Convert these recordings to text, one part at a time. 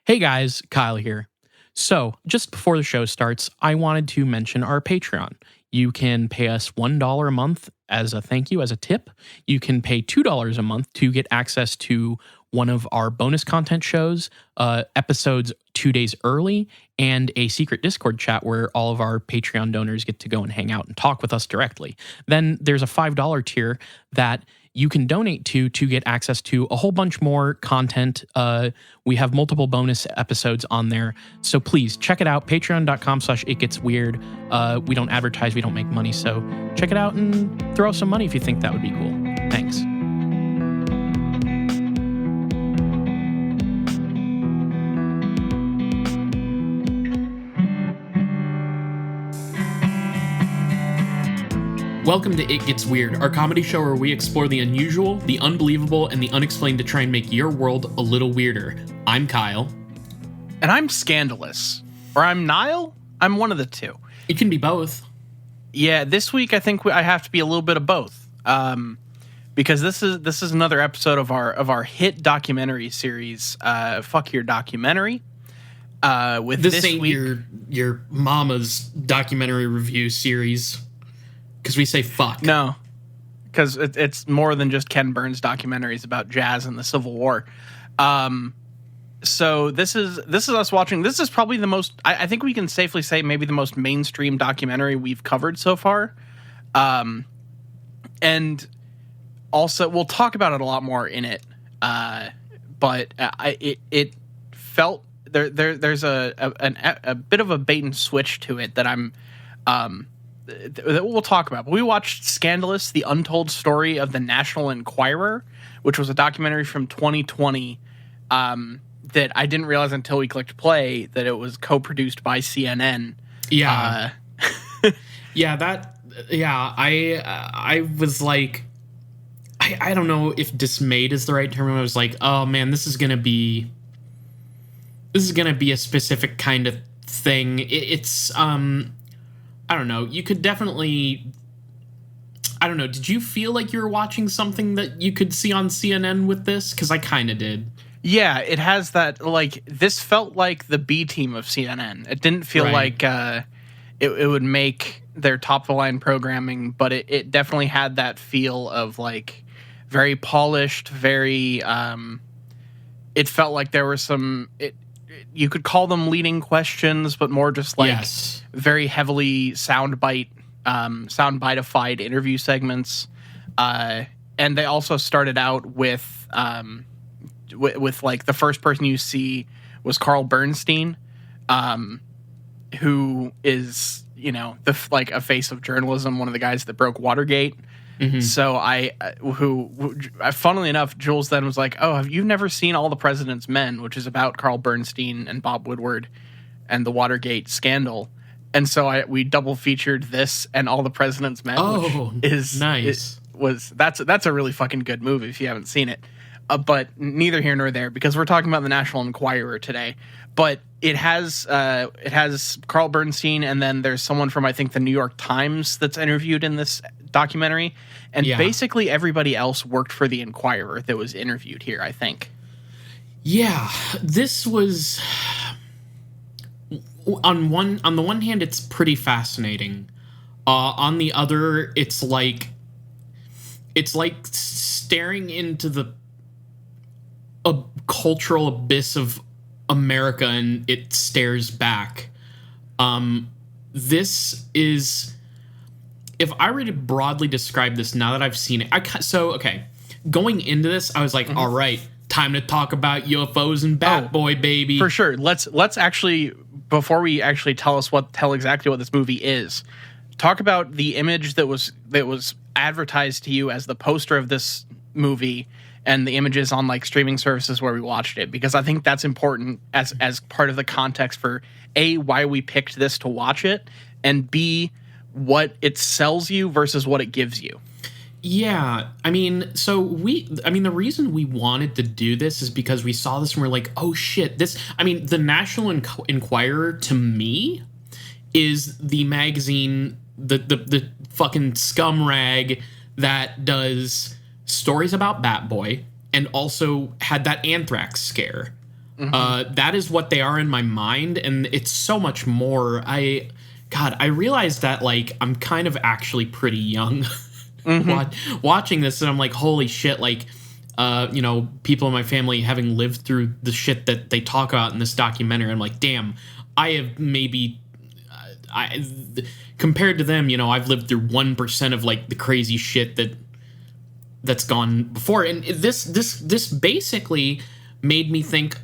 Hey guys, Kyle here. So, just before the show starts, I wanted to mention our Patreon. You can pay us $1 a month as a thank you, as a tip. You can pay $2 a month to get access to one of our bonus content shows, episodes 2 days early, and a secret Discord chat where all of our Patreon donors get to go and hang out and talk with us directly. Then there's a $5 tier that you can donate to get access to a whole bunch more content. We have multiple bonus episodes on there. So please check it out. Patreon.com/itgetsweird. We don't advertise. We don't make money. So check it out and throw some money if you think that would be cool. Thanks. Welcome to It Gets Weird, our comedy show where we explore the unusual, the unbelievable, and the unexplained to try and make your world a little weirder. I'm Kyle. And I'm Scandalous. Or I'm Niall? I'm one of the two. It can be both. Yeah, this week I think I have to be a little bit of both. Because this is another episode of our hit documentary series, Fuck Your Documentary. With this ain't week, your mama's documentary review series. Because we say fuck. No, because it's more than just Ken Burns documentaries about jazz and the Civil War. So this is us watching. This is probably the most. I think we can safely say maybe the most mainstream documentary we've covered so far. And also we'll talk about it a lot more in it. But it felt there's a bit of a bait and switch to it that I'm. That we'll talk about. But we watched Scandalous, the Untold Story of the National Enquirer, which was a documentary from 2020 that I didn't realize until we clicked play that it was co-produced by CNN. Yeah. I was like, I don't know if dismayed is the right term. I was like, oh man, this is gonna be a specific kind of thing. It's I don't know. You could definitely... I don't know. Did you feel like you were watching something that you could see on CNN with this? Because I kind of did. Yeah, it has that, like... This felt like the B team of CNN. It didn't feel like it would make their top-of-the-line programming, but it definitely had that feel of, like, very polished, very... it felt like there were some... you could call them leading questions, but more just like very heavily soundbite-ified interview segments. And they also started out with like the first person you see was Carl Bernstein, who is, like a face of journalism, one of the guys that broke Watergate. Mm-hmm. So funnily enough, Jules then was like, "Oh, have you never seen All the President's Men?" which is about Carl Bernstein and Bob Woodward and the Watergate scandal. And so we double featured this and All the President's Men. Oh, which is nice. That's a really fucking good movie if you haven't seen it. But neither here nor there, because we're talking about the National Enquirer today. But it has Carl Bernstein, and then there's someone from, I think, the New York Times that's interviewed in this documentary. And basically everybody else worked for the Enquirer that was interviewed here, I think. Yeah, this was... On the one hand, it's pretty fascinating. On the other, it's like staring into a cultural abyss of America, and it stares back. This is, if I were to broadly describe this now that I've seen it, going into this, I was like, all right, time to talk about UFOs and Batboy, baby. For sure. Let's actually, before we actually tell exactly what this movie is, talk about the image that was advertised to you as the poster of this movie and the images on like streaming services where we watched it, because I think that's important as part of the context for A, why we picked this to watch it, and B, what it sells you versus what it gives you. Yeah, the reason we wanted to do this is because we saw this and we're like, oh shit, the National Enquirer to me is the magazine, the fucking scum rag that does stories about Batboy and also had that anthrax scare. That is what they are in my mind, and it's so much more. I realized that, like, I'm kind of actually pretty young watching this, and I'm like, holy shit, like, people in my family having lived through the shit that they talk about in this documentary. I'm like, damn, I have maybe, compared to them, I've lived through 1% of, like, the crazy shit that's gone before. And this basically made me think,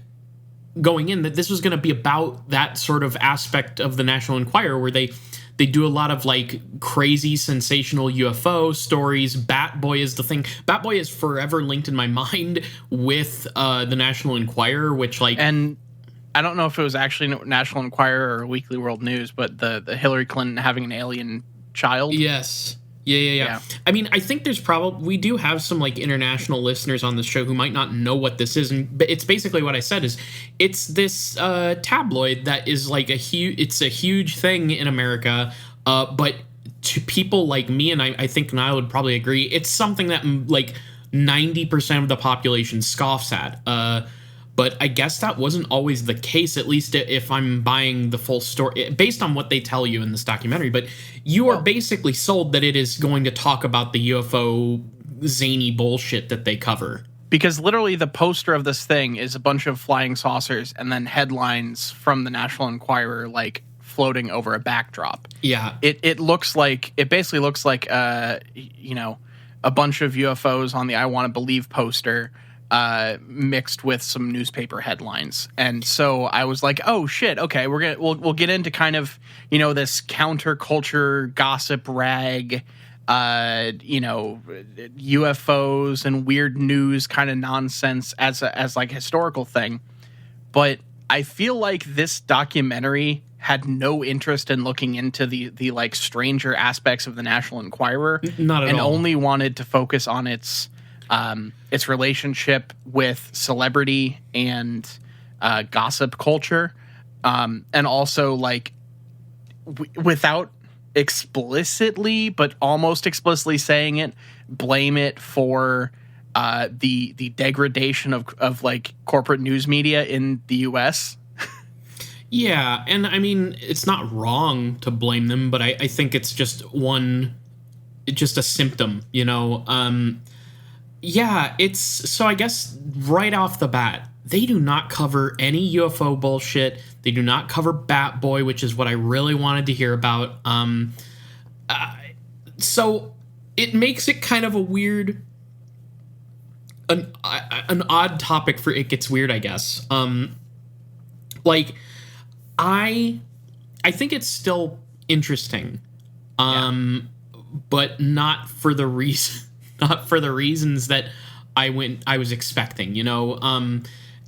going in, that this was going to be about that sort of aspect of the National Enquirer, where they do a lot of, like, crazy sensational UFO stories. Batboy is the thing. Batboy is forever linked in my mind with the National Enquirer, which, like, and I don't know if it was actually National Enquirer or Weekly World News, but the Hillary Clinton having an alien child. Yes. Yeah. I mean, I think we do have some, like, international listeners on this show who might not know what this is, but it's basically what I said is it's this tabloid that is, like, it's a huge thing in America, but to people like me, and I think Niall would probably agree, it's something that, like, 90% of the population scoffs at. But I guess that wasn't always the case, at least if I'm buying the full story, based on what they tell you in this documentary. But you are basically sold that it is going to talk about the UFO zany bullshit that they cover. Because literally the poster of this thing is a bunch of flying saucers and then headlines from the National Enquirer, like, floating over a backdrop. Yeah. It basically looks like, a bunch of UFOs on the I Want to Believe poster, mixed with some newspaper headlines. And so I was like, oh shit, okay, we'll get into kind of, this counterculture gossip rag, UFOs and weird news kind of nonsense as like historical thing. But I feel like this documentary had no interest in looking into the like stranger aspects of the National Enquirer. Not at all. And only wanted to focus on its relationship with celebrity and gossip culture, and also, like, without explicitly but almost explicitly saying it, blame it for the degradation of like corporate news media in the US. Yeah, and I mean, it's not wrong to blame them, but I think it's just a symptom, Yeah, so I guess right off the bat, they do not cover any UFO bullshit. They do not cover Batboy, which is what I really wanted to hear about. So it makes it kind of a weird, an odd topic for It Gets Weird, I guess. Like, I think it's still interesting, but not for the reasons that I was expecting,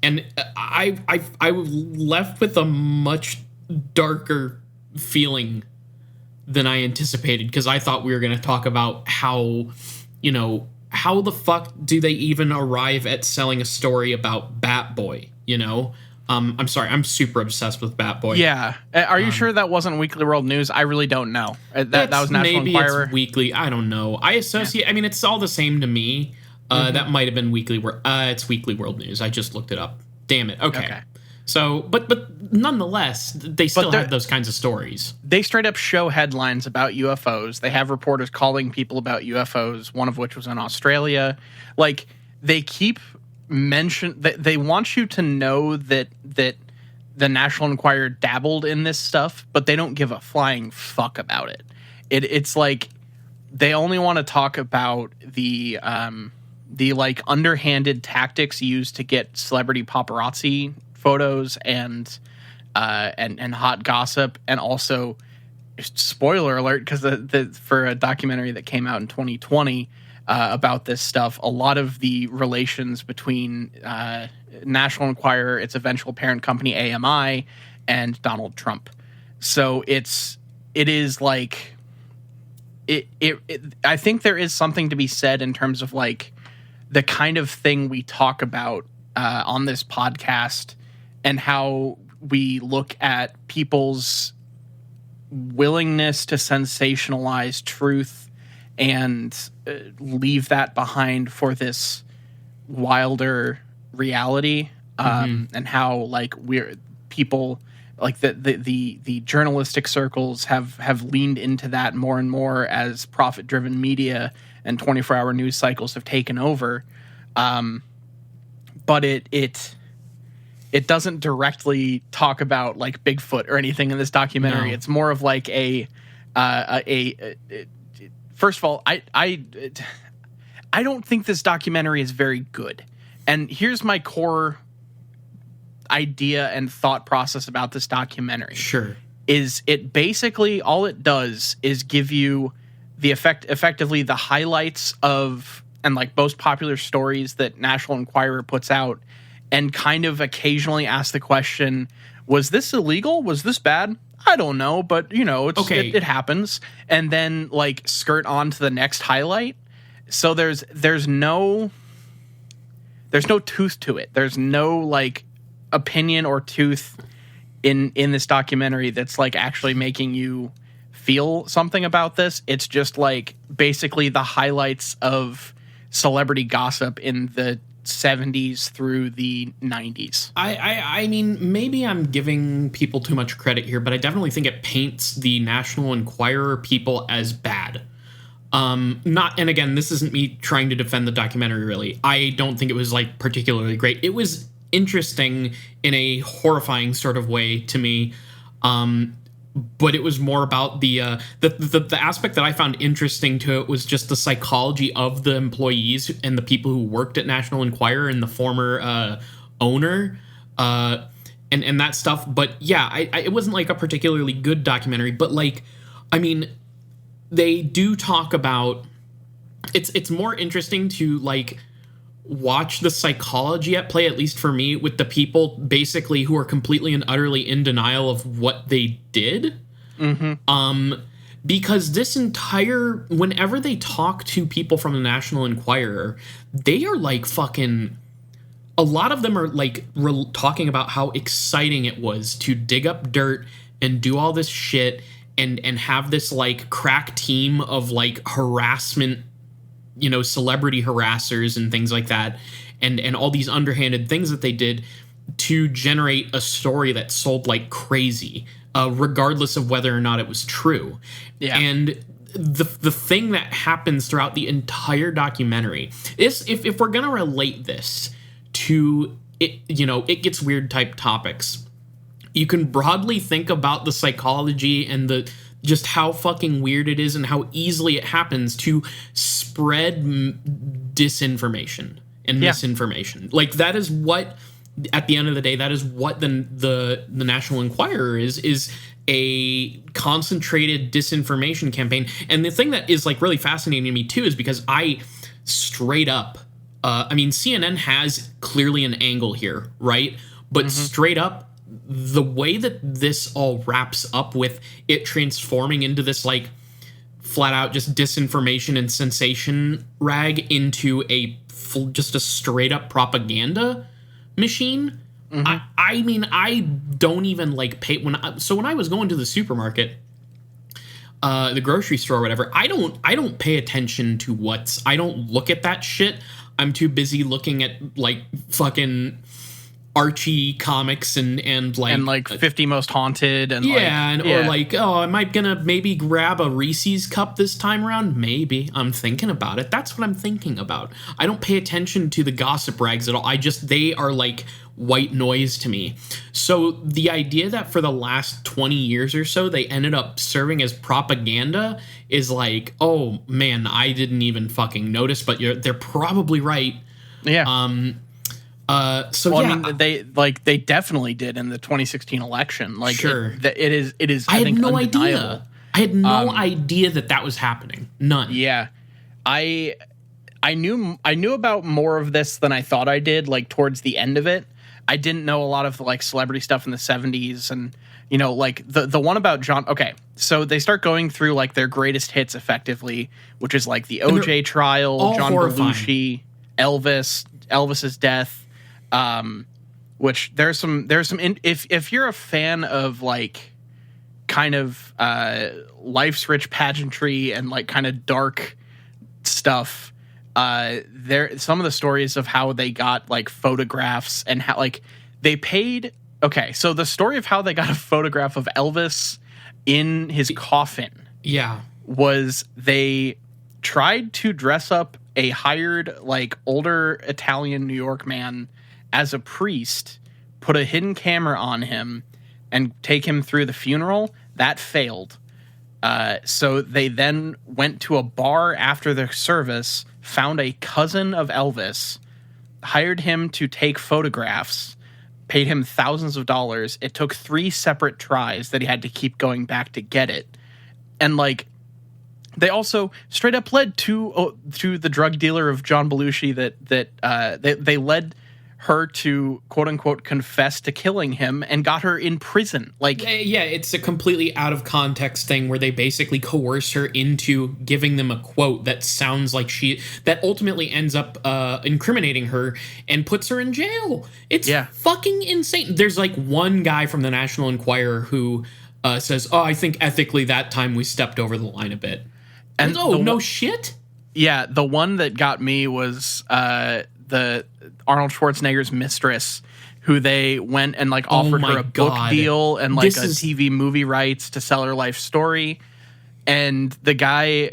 and I was left with a much darker feeling than I anticipated, because I thought we were going to talk about how the fuck do they even arrive at selling a story about Batboy, I'm sorry, I'm super obsessed with Batboy. Yeah. Are you sure that wasn't Weekly World News? I really don't know. That was National Enquirer. Maybe it's Weekly. I don't know. I associate. Yeah. I mean, it's all the same to me. That might have been Weekly. It's Weekly World News. I just looked it up. Damn it. Okay. So, but nonetheless, they still have those kinds of stories. They straight up show headlines about UFOs. They have reporters calling people about UFOs, one of which was in Australia. Like, they keep they want you to know that the National Enquirer dabbled in this stuff, but they don't give a flying fuck about it. It's like they only want to talk about the like underhanded tactics used to get celebrity paparazzi photos and hot gossip, and also, spoiler alert, because for a documentary that came out in 2020 about this stuff, a lot of the relations between National Enquirer, its eventual parent company AMI, and Donald Trump. So it is like I think there is something to be said in terms of like the kind of thing we talk about on this podcast, and how we look at people's willingness to sensationalize truth and leave that behind for this wilder reality. and how like we're people like the journalistic circles have leaned into that more and more as profit driven media and 24-hour news cycles have taken over. But it doesn't directly talk about like Bigfoot or anything in this documentary. No. It's more of like first of all, I don't think this documentary is very good. And here's my core idea and thought process about this documentary. Sure. Is it basically all it does is give you the effectively the highlights of and like most popular stories that National Enquirer puts out, and kind of occasionally ask the question, was this illegal? Was this bad? I don't know, but you know, it happens. And then like skirt on to the next highlight. So there's no tooth to it. There's no like opinion or tooth in this documentary that's like actually making you feel something about this. It's just like basically the highlights of celebrity gossip in the 70s through the 90s. I mean, maybe I'm giving people too much credit here, but I definitely think it paints the National Enquirer people as bad. And again, this isn't me trying to defend the documentary, really. I don't think it was like particularly great. It was interesting in a horrifying sort of way to me. But it was more about the aspect that I found interesting to it was just the psychology of the employees and the people who worked at National Enquirer and the former owner and that stuff. But yeah, it wasn't like a particularly good documentary. But like, I mean, they do talk about it's more interesting to like watch the psychology at play, at least for me, with the people basically who are completely and utterly in denial of what they did. Mm-hmm. Because this entire, whenever they talk to people from the National Enquirer, they are like fucking, a lot of them are like talking about how exciting it was to dig up dirt and do all this shit and have this like crack team of like harassment, you know, celebrity harassers and things like that, and all these underhanded things that they did to generate a story that sold like crazy, regardless of whether or not it was true. Yeah. And the thing that happens throughout the entire documentary is, if we're gonna relate this to it, you know, it gets weird type topics, you can broadly think about the psychology and the just how fucking weird it is and how easily it happens to spread disinformation and misinformation. Like that is what, at the end of the day, that is what the National Enquirer is a concentrated disinformation campaign. And the thing that is like really fascinating to me too is because I straight up, I mean, CNN has clearly an angle here, right? But straight up, the way that this all wraps up with it transforming into this like flat out just disinformation and sensation rag into just a straight up propaganda machine. I mean, I don't even like pay when I was going to the supermarket, the grocery store or whatever, I don't pay attention to I don't look at that shit. I'm too busy looking at like fucking Archie comics and like 50 Most Haunted and or like, oh, am I gonna maybe grab a Reese's cup this time around? Maybe. I'm thinking about it. That's what I'm thinking about. I don't pay attention to the gossip rags at all. They are like white noise to me. So the idea that for the last 20 years or so they ended up serving as propaganda is like, oh man, I didn't even fucking notice, but they're probably right. Yeah. I mean, they definitely did in the 2016 election. Like, sure, it is. I had no idea. I had no idea that was happening. None. Yeah, I knew about more of this than I thought I did. Like towards the end of it, I didn't know a lot of like celebrity stuff in the 70s, and you know, like the one about John. Okay, so they start going through like their greatest hits, effectively, which is like the OJ trial, John Belushi, Elvis's death. Which there's some if you're a fan of like kind of life's rich pageantry and like kind of dark stuff, there some of the stories of how they got like photographs and how like they paid. Okay, so the story of how they got a photograph of Elvis in his coffin was they tried to dress up a hired like older Italian New York man as a priest, put a hidden camera on him, and take him through the funeral. That failed. So they then went to a bar after the service, found a cousin of Elvis, hired him to take photographs, paid him thousands of dollars. It took 3 separate tries that he had to keep going back to get it. And like, they also straight up led to the drug dealer of John Belushi they led her to quote unquote confess to killing him and got her in prison. Like, yeah, it's a completely out of context thing where they basically coerce her into giving them a quote that sounds like that ultimately ends up incriminating her and puts her in jail. It's fucking insane. There's like one guy from the National Enquirer who says, "Oh, I think ethically that time we stepped over the line a bit." And no shit. Yeah, the one that got me was the Arnold Schwarzenegger's mistress, who they went and like offered her a book deal and like TV movie rights to sell her life story. And the guy,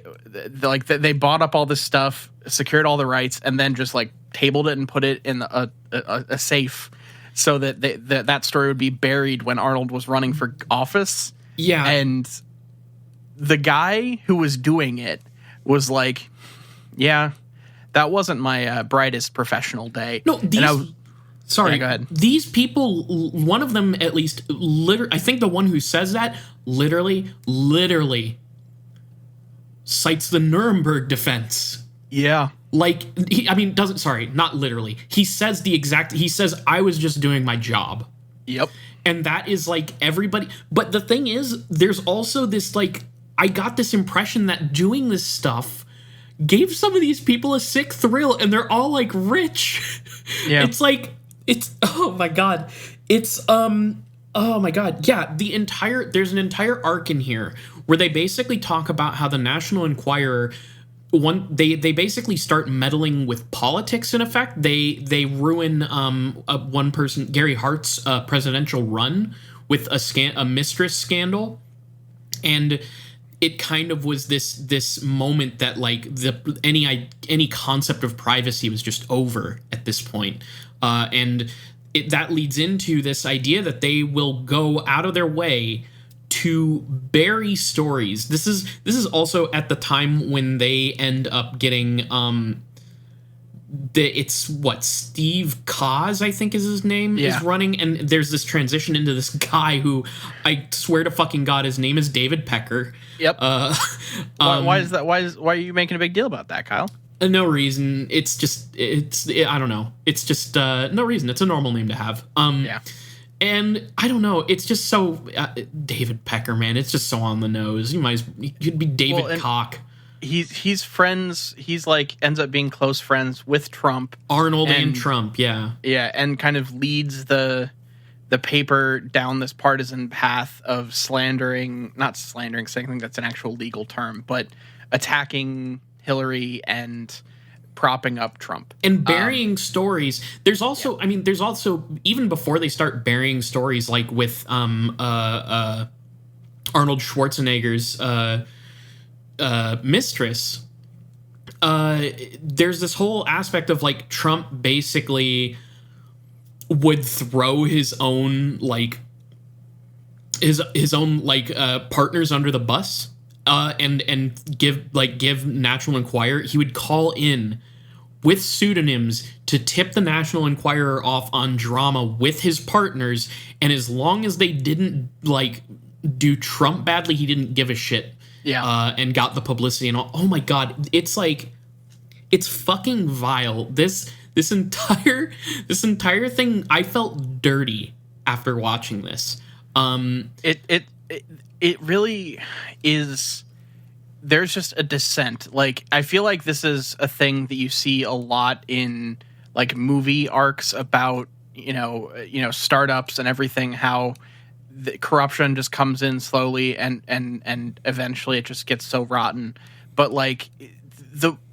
like they bought up all this stuff, secured all the rights, and then just like tabled it and put it in a safe so that that story would be buried when Arnold was running for office. Yeah. And the guy who was doing it was like, yeah, that wasn't my brightest professional day. No, sorry. Go ahead. These people, one of them at least, I think the one who says that literally cites the Nuremberg defense. Yeah. Like, not literally. He says he says, I was just doing my job. Yep. And that is like everybody. But the thing is, there's also this like, I got this impression that doing this stuff gave some of these people a sick thrill, and they're all like rich. Yeah. Oh my god. Oh my god. Yeah, there's an entire arc in here where they basically talk about how the National Enquirer they basically start meddling with politics. In effect, they ruin one person, Gary Hart's presidential run with a mistress scandal, and it kind of was this moment that like any concept of privacy was just over at this point, and that leads into this idea that they will go out of their way to bury stories. This is also at the time when they end up getting Steve Cause, I think is his name, is running, and there's this transition into this guy who I swear to fucking God his name is David Pecker. Yep. Why is that? Why are you making a big deal about that, Kyle? No reason. I don't know. It's just no reason. It's a normal name to have. Yeah. And I don't know. It's just so David Pecker, man. It's just so on the nose. You'd be David Koch. He's friends. He's like ends up being close friends with Trump, Arnold and Trump. Yeah. Yeah, and kind of leads the paper down this partisan path of not slandering, saying that's an actual legal term, but attacking Hillary and propping up Trump and burying stories. There's also, even before they start burying stories, like with Arnold Schwarzenegger's mistress, there's this whole aspect of like Trump basically would throw his own partners under the bus, and give National Enquirer. He would call in with pseudonyms to tip the National Enquirer off on drama with his partners, and as long as they didn't like do Trump badly, he didn't give a shit. Yeah. And got the publicity and all. Oh my god, it's fucking vile. This entire thing, I felt dirty after watching this. It really is. There's just a descent. Like, I feel like this is a thing that you see a lot in like movie arcs about startups and everything. How the corruption just comes in slowly and eventually it just gets so rotten. But like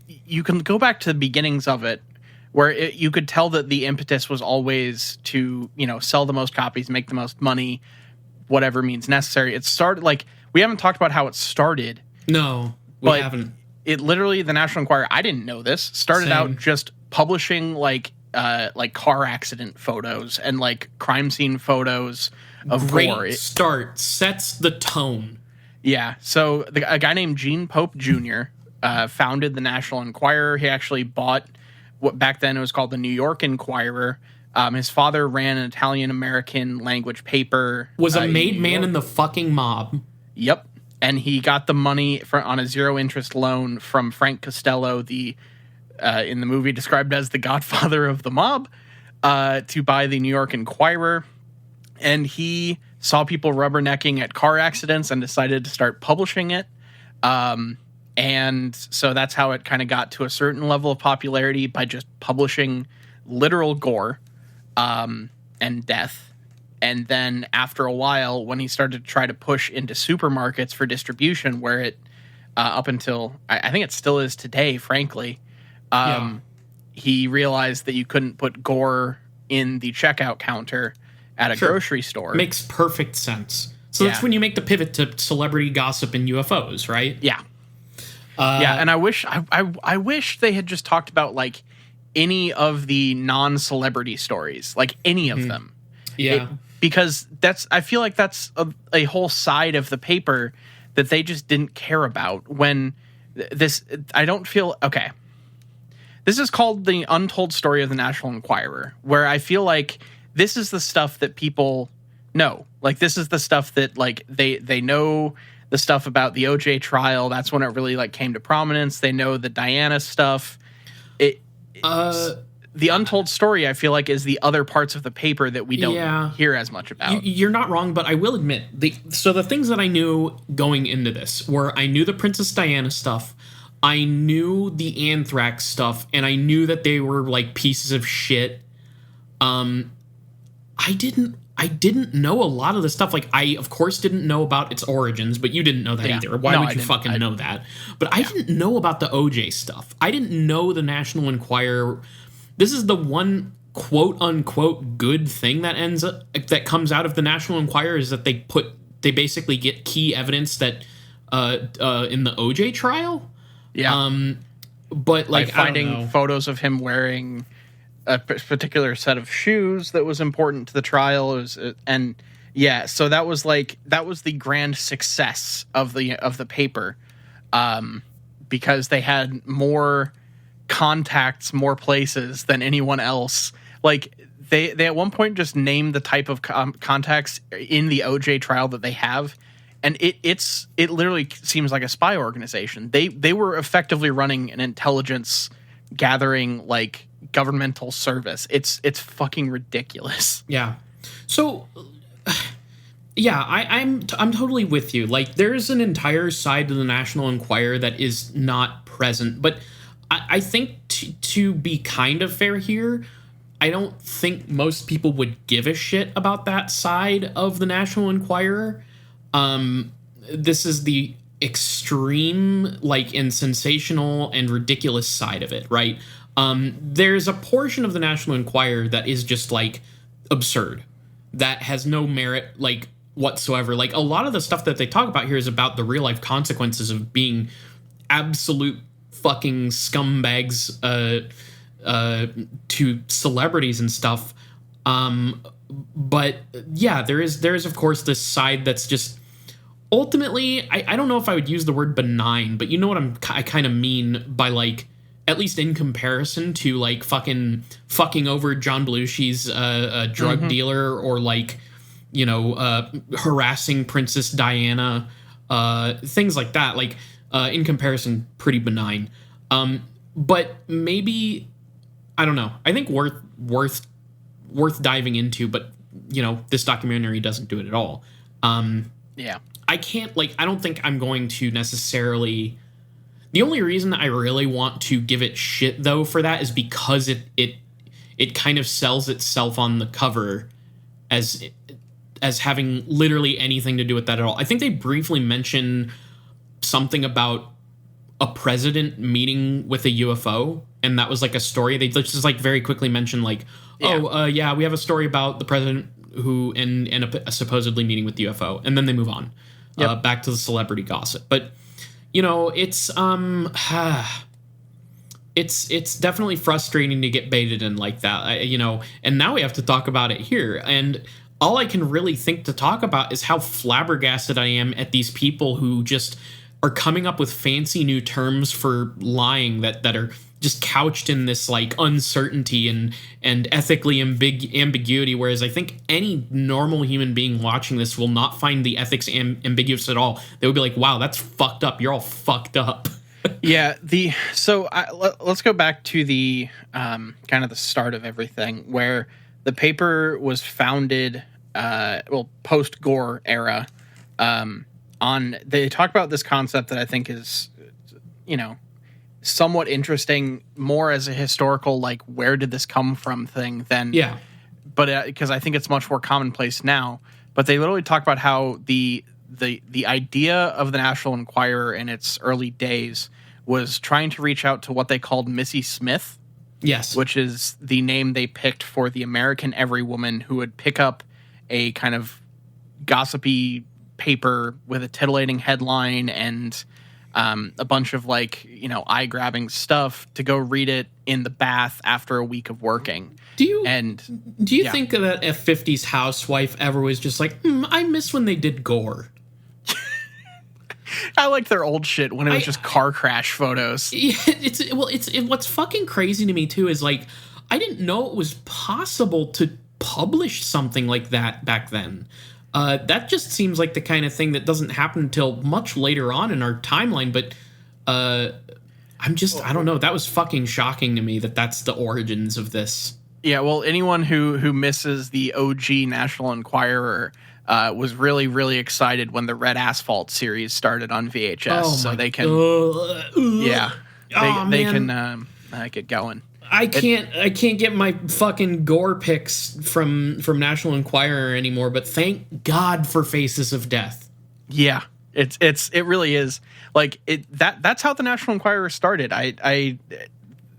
you can go back to the beginnings of it, where you could tell that the impetus was always to, sell the most copies, make the most money, whatever means necessary. It started like, we haven't talked about how it started. No, we haven't. It literally, the National Enquirer, I didn't know this, started out just publishing like car accident photos and like crime scene photos of gore. Great start. Sets the tone. Yeah. So a guy named Gene Pope Jr. Founded the National Enquirer. He actually bought what back then it was called the New York Enquirer. His father ran an Italian-American language paper. Was a made man in the fucking mob. Yep. And he got the money on a zero-interest loan from Frank Costello, in the movie described as the godfather of the mob, to buy the New York Enquirer. And he saw people rubbernecking at car accidents and decided to start publishing it. And so that's how it kind of got to a certain level of popularity, by just publishing literal gore and death. And then after a while, when he started to try to push into supermarkets for distribution, where it, up until, I think it still is today, frankly, he realized that you couldn't put gore in the checkout counter at a grocery store. Makes perfect sense. So that's when you make the pivot to celebrity gossip and UFOs, right? Yeah. And I wish they had just talked about like any of the non-celebrity stories, like any of them. Yeah. Because I feel like that's a whole side of the paper that they just didn't care about. When I don't feel, okay. This is called the Untold Story of the National Enquirer, where I feel like this is the stuff that people know. Like, this is the stuff that, like, they know the stuff about the OJ trial. That's when it really, like, came to prominence. They know the Diana stuff. The Untold Story, I feel like, is the other parts of the paper that we don't hear as much about. You're not wrong, but I will admit, so the things that I knew going into this were, I knew the Princess Diana stuff, I knew the anthrax stuff, and I knew that they were like pieces of shit. I didn't know a lot of the stuff. Like, I of course didn't know about its origins, but you didn't know that either. Why would you fucking know that? But I didn't know about the OJ stuff. I didn't know the National Enquirer. This is the one quote unquote good thing that comes out of the National Enquirer, is that they basically get key evidence that in the OJ trial. Yeah. But like finding photos of him wearing a particular set of shoes that was important to the trial, so that was the grand success of the paper, because they had more contacts, more places than anyone else. Like, they at one point just named the type of contacts in the OJ trial that they have, and it literally seems like a spy organization. They were effectively running an intelligence gathering, like, governmental service. It's fucking ridiculous. Yeah. So yeah, I'm totally with you. Like, there's an entire side to the National Enquirer that is not present, but I think to be kind of fair here, I don't think most people would give a shit about that side of the National Enquirer. This is the extreme, like, and sensational and ridiculous side of it, right? There's a portion of the National Enquirer that is just, like, absurd, that has no merit, like, whatsoever. Like, a lot of the stuff that they talk about here is about the real life consequences of being absolute fucking scumbags to celebrities and stuff. But yeah, there is of course this side that's just ultimately, I don't know if I would use the word benign, but you know what I kind of mean by, like, at least in comparison to, like, fucking over John Belushi's drug dealer, or, like, harassing Princess Diana, things like that. Like, in comparison, pretty benign. But maybe, I don't know. I think worth diving into, but this documentary doesn't do it at all. Yeah. I can't, like, I don't think I'm going to necessarily. The only reason I really want to give it shit, though, for that is because it kind of sells itself on the cover as having literally anything to do with that at all. I think they briefly mention something about a president meeting with a UFO, and that was like a story. They just like very quickly mentioned like, yeah, we have a story about the president who and a supposedly meeting with the UFO, and then they move on back to the celebrity gossip. But you know, it's it's definitely frustrating to get baited in like that, you know. And now we have to talk about it here, and all I can really think to talk about is how flabbergasted I am at these people who just are coming up with fancy new terms for lying that are just couched in this like uncertainty and ethically ambiguity, whereas I think any normal human being watching this will not find the ethics ambiguous at all. They would be like, wow, that's fucked up. You're all fucked up. Yeah, let's go back to the kind of the start of everything, where the paper was founded, post Gore era. They talk about this concept that I think is, you know, somewhat interesting, more as a historical, like, where did this come from thing than, but because I think it's much more commonplace now. But they literally talk about how the idea of the National Enquirer in its early days was trying to reach out to what they called Missy Smith. Yes. Which is the name they picked for the American everywoman who would pick up a kind of gossipy paper with a titillating headline and a bunch of, like, you know, eye-grabbing stuff to go read it in the bath after a week of working. Do you think that a 50s housewife ever was just like, I miss when they did Gore? I like their old shit when it was just car crash photos. Yeah, what's fucking crazy to me too is, like, I didn't know it was possible to publish something like that back then. That just seems like the kind of thing that doesn't happen until much later on in our timeline. But I don't know. That was fucking shocking to me that that's the origins of this. Yeah, well, anyone who misses the OG National Enquirer was really, really excited when the Red Asphalt series started on VHS, so they can, they can get going. I can't get my fucking Gore pics from National Enquirer anymore. But thank God for Faces of Death. Yeah, it really is, like, that's how the National Enquirer started. I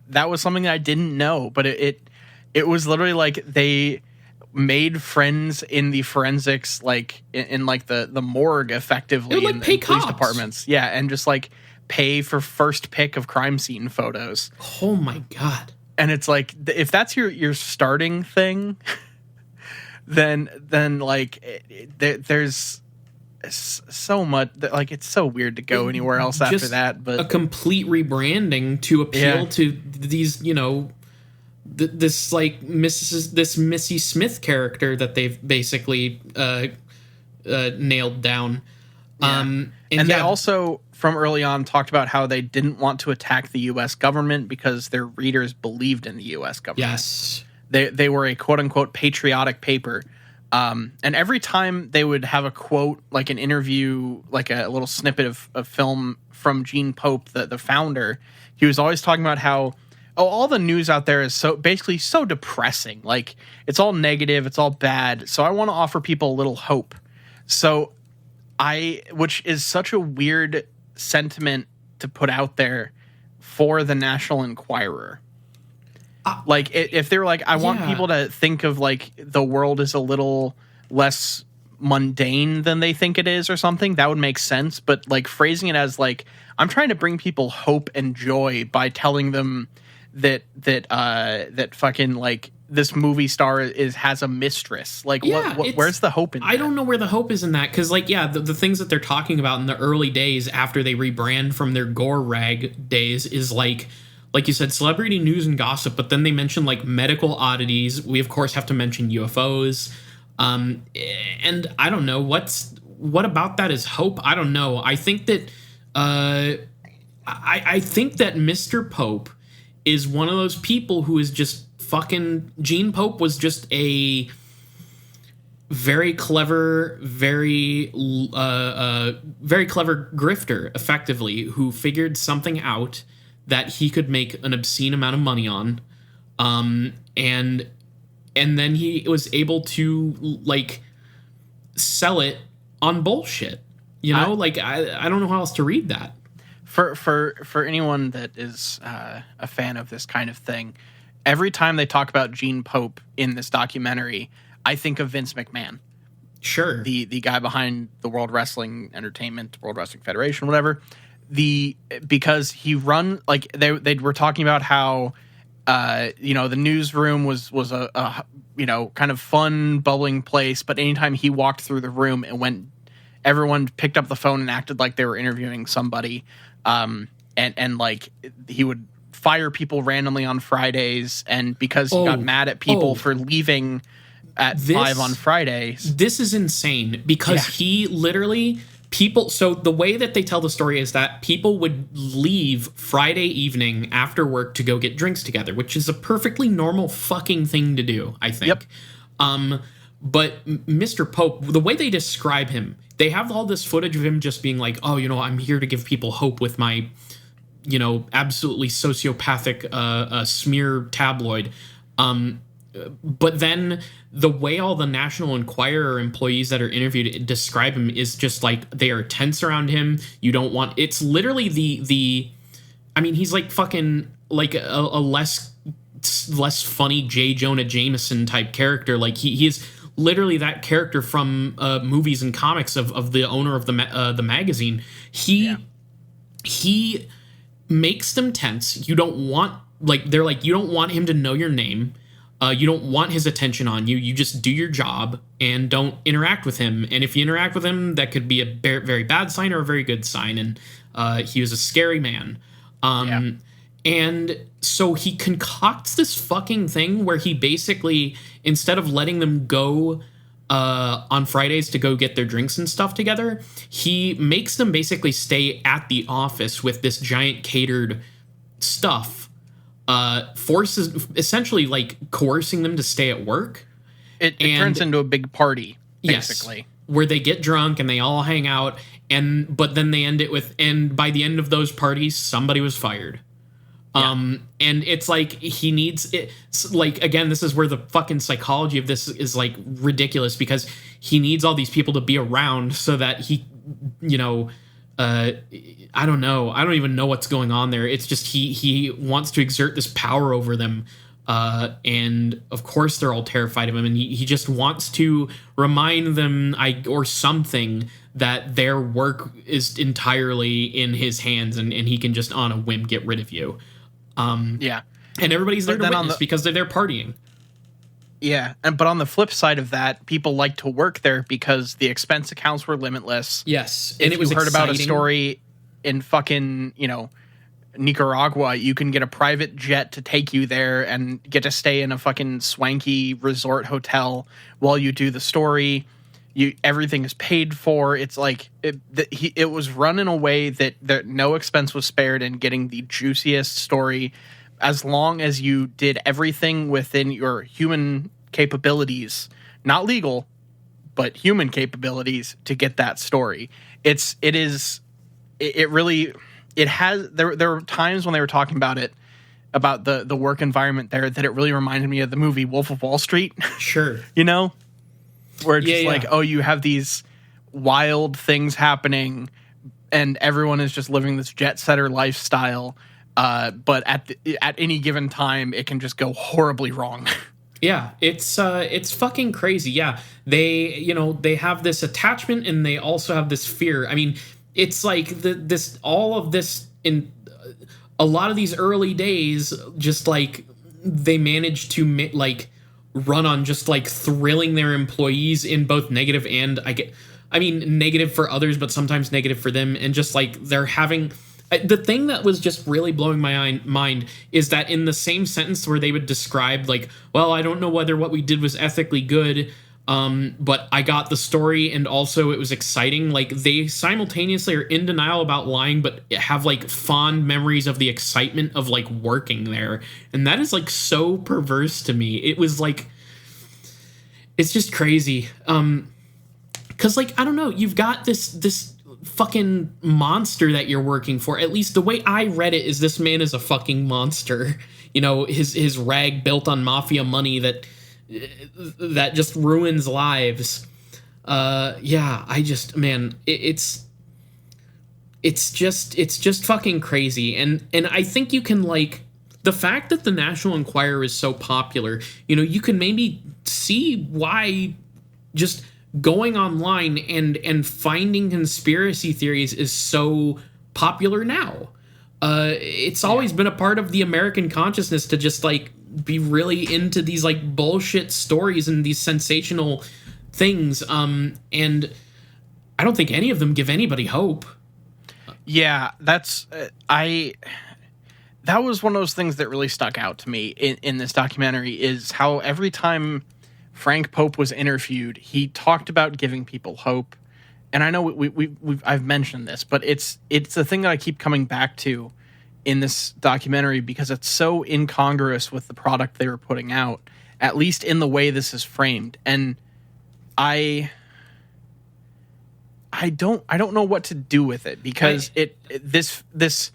that was something I didn't know, but it was literally like they made friends in the forensics, like in like the morgue, effectively, like, in pay police cops. departments. Yeah, and just like pay for first pick of crime scene photos. Oh my God. And it's like, if that's your starting thing, then like there's so much, like, it's so weird to go anywhere else after that. But a complete rebranding to appeal to these, you know, this like this Missy Smith character that they've basically nailed down. And they also, from early on, talked about how they didn't want to attack the U.S. government because their readers believed in the U.S. government. Yes. They were a quote-unquote patriotic paper. And every time they would have a quote, like an interview, like a little snippet of film from Gene Pope, the founder, he was always talking about how, all the news out there is so depressing. Like, it's all negative, it's all bad. So I want to offer people a little hope. So which is such a weird sentiment to put out there for the National Enquirer. Like, if they're like, I want people to think of, like, the world is a little less mundane than they think it is or something, that would make sense. But, like, phrasing it as, like, I'm trying to bring people hope and joy by telling them that fucking, like, this movie star has a mistress. Like, where's the hope in that? I don't know where the hope is in that, because, like, the things that they're talking about in the early days after they rebrand from their Gore rag days is like you said, celebrity news and gossip, but then they mention, like, medical oddities. We, of course, have to mention UFOs. And I don't know, what about that is hope? I don't know. I think that I think that Mr. Pope is one of those people who is just fucking, Gene Pope was just a very clever, very clever grifter, effectively, who figured something out that he could make an obscene amount of money on, and then he was able to, like, sell it on bullshit. You know, I don't know how else to read that. For anyone that is a fan of this kind of thing, every time they talk about Gene Pope in this documentary, I think of Vince McMahon. Sure. The guy behind the World Wrestling Entertainment, World Wrestling Federation, whatever. Because he run, like, they were talking about how the newsroom was a kind of fun, bubbling place, but anytime he walked through the room, everyone picked up the phone and acted like they were interviewing somebody. And like he would fire people randomly on Fridays, and because he got mad at people for leaving at 5 on Fridays. This is insane because he literally so the way that they tell the story is that people would leave Friday evening after work to go get drinks together, which is a perfectly normal fucking thing to do, I think. Yep. But Mr. Pope, the way they describe him, they have all this footage of him just being like, oh, I'm here to give people hope with my, absolutely sociopathic smear tabloid. But then the way all the National Enquirer employees that are interviewed describe him is just like they are tense around him. You don't want, it's literally he's like fucking like a less funny J. Jonah Jameson type character. Like he is literally that character from movies and comics of the owner of the magazine. He makes them tense. You don't want, they're like, you don't want him to know your name. You don't want his attention on you. You just do your job and don't interact with him. And if you interact with him, that could be a very bad sign or a very good sign. And he was a scary man. And so he concocts this fucking thing where he basically, instead of letting them go on Fridays to go get their drinks and stuff together, he makes them basically stay at the office with this giant catered stuff. Forces, essentially like coercing them to stay at work. It turns into a big party, basically. Yes, where they get drunk and they all hang out, but then they end it with, and by the end of those parties, somebody was fired. And it's like he needs it. Like, again, this is where the fucking psychology of this is like ridiculous, because he needs all these people to be around so that he, I don't know. I don't even know what's going on there. It's just he wants to exert this power over them. And of course they're all terrified of him, and he just wants to remind them or something that their work is entirely in his hands, and he can just on a whim get rid of you. And everybody's there to witness because they're there partying. Yeah, but on the flip side of that, people like to work there because the expense accounts were limitless. Yes, and it was heard about a story in fucking, Nicaragua, you can get a private jet to take you there and get to stay in a fucking swanky resort hotel while you do the story. Everything is paid for. It's like it was run in a way that no expense was spared in getting the juiciest story, as long as you did everything within your human capabilities, not legal, but human capabilities to get that story. There were times when they were talking about it, about the work environment there, that it really reminded me of the movie Wolf of Wall Street. Sure. Where it's like, oh, you have these wild things happening and everyone is just living this jet setter lifestyle. But at any given time, it can just go horribly wrong. Yeah, it's fucking crazy. Yeah, they have this attachment and they also have this fear. I mean, it's like all of this in a lot of these early days, just like they managed to run on just like thrilling their employees in both negative and negative for others, but sometimes negative for them, and just like they're having. The thing that was just really blowing my mind is that in the same sentence where they would describe like, well, I don't know whether what we did was ethically good, but I got the story and also it was exciting. Like, they simultaneously are in denial about lying, but have like fond memories of the excitement of like working there. And that is like so perverse to me. It was like, it's just crazy. 'Cause like, I don't know, you've got this fucking monster that you're working for. At least the way I read it is this man is a fucking monster. His rag built on mafia money that just ruins lives. It's it's just fucking crazy. And I think you can, like, the fact that the National Enquirer is so popular, you can maybe see why just going online and finding conspiracy theories is so popular now. It's always been a part of the American consciousness to just, like, be really into these, like, bullshit stories and these sensational things. And I don't think any of them give anybody hope. Yeah, that's that was one of those things that really stuck out to me in this documentary, is how every time Frank Pope was interviewed, he talked about giving people hope. And I know I've mentioned this, but it's a thing that I keep coming back to in this documentary because it's so incongruous with the product they were putting out, at least in the way this is framed. And I don't know what to do with it, because this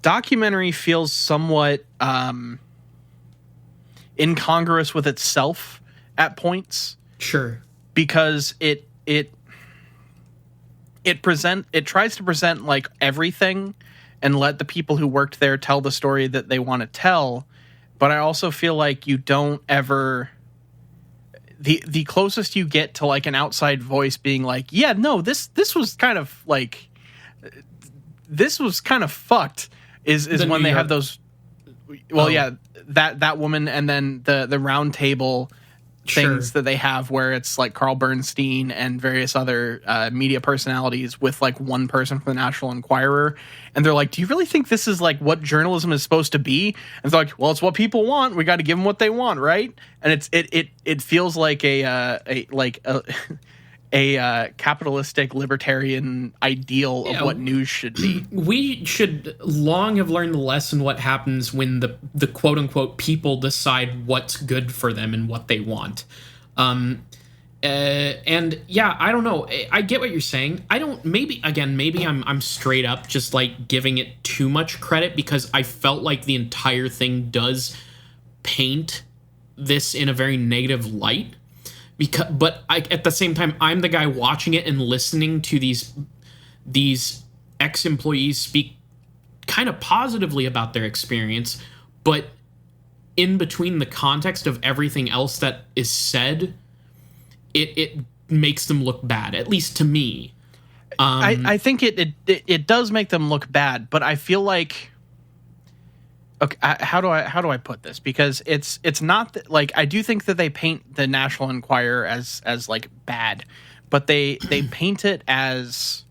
documentary feels somewhat incongruous with itself at points. Sure. Because it tries to present, like, everything and let the people who worked there tell the story that they want to tell. But I also feel like you don't ever, the closest you get to, like, an outside voice being like, yeah, no, this was kind of like, this was kind of fucked, is when they have those, that woman, and then the round table things that they have where it's like Carl Bernstein and various other media personalities with, like, one person from the National Enquirer, and they're like, do you really think this is, like, what journalism is supposed to be? And they're like, well, it's what people want, we got to give them what they want, right? And it feels like a capitalistic libertarian ideal of what news should be. We should long have learned the lesson what happens when the quote unquote people decide what's good for them and what they want. And yeah, I don't know. I get what you're saying. Maybe I'm straight up just, like, giving it too much credit, because I felt like the entire thing does paint this in a very negative light. But at the same time, I'm the guy watching it and listening to these ex-employees speak kind of positively about their experience, but in between the context of everything else that is said, it makes them look bad, at least to me. I think it does make them look bad, but I feel like, okay, how do I put this? Because it's not that, like, I do think that they paint the National Enquirer as like bad, but they paint it as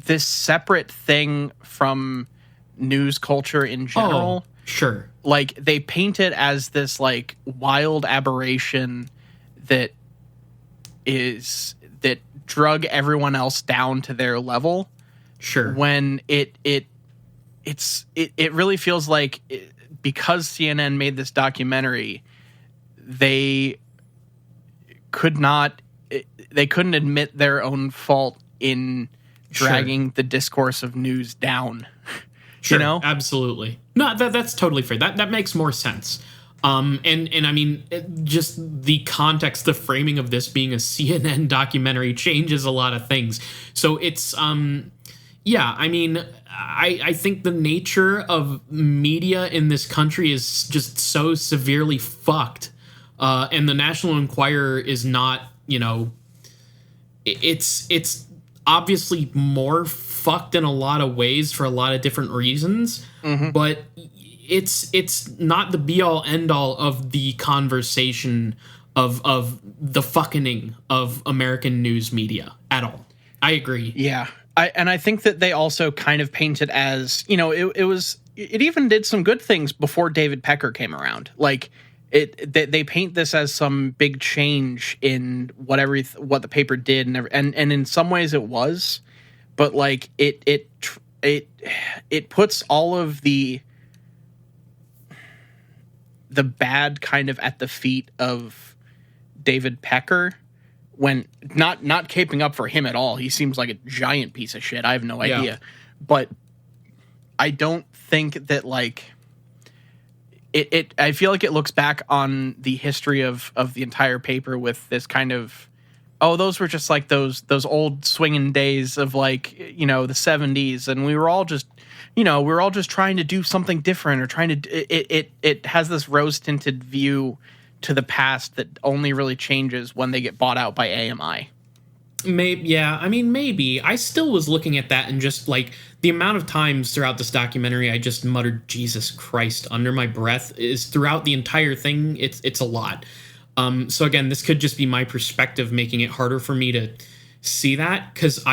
this separate thing from news culture in general. Oh, sure. Like, they paint it as this, like, wild aberration that drug everyone else down to their level. Sure. When it really feels like, because CNN made this documentary, they couldn't admit their own fault in dragging the discourse of news down. Sure, absolutely. No, that's totally fair. That makes more sense. And I mean, just the context, the framing of this being a CNN documentary changes a lot of things. So it's yeah, I mean, I think the nature of media in this country is just so severely fucked. And the National Enquirer is not, it's obviously more fucked in a lot of ways for a lot of different reasons, but it's not the be all end all of the conversation of the fucking of American news media at all. I agree. Yeah. I think that they also kind of paint it as, it even did some good things before David Pecker came around. Like, they paint this as some big change in what the paper did, and in some ways it was, but, like, it puts all of the bad kind of at the feet of David Pecker, when not caping up for him at all. He seems like a giant piece of shit. I have no idea. But I don't think that, like, I feel like it looks back on the history of the entire paper with this kind of oh, those were just like those old swinging days of like, the 70s, and we were all just trying to do something different, or trying to it has this rose tinted view to the past that only really changes when they get bought out by AMI. Maybe, yeah. I mean, maybe. I still was looking at that and just like the amount of times throughout this documentary I just muttered "Jesus Christ" under my breath is throughout the entire thing. It's a lot. So again, this could just be my perspective making it harder for me to see that, because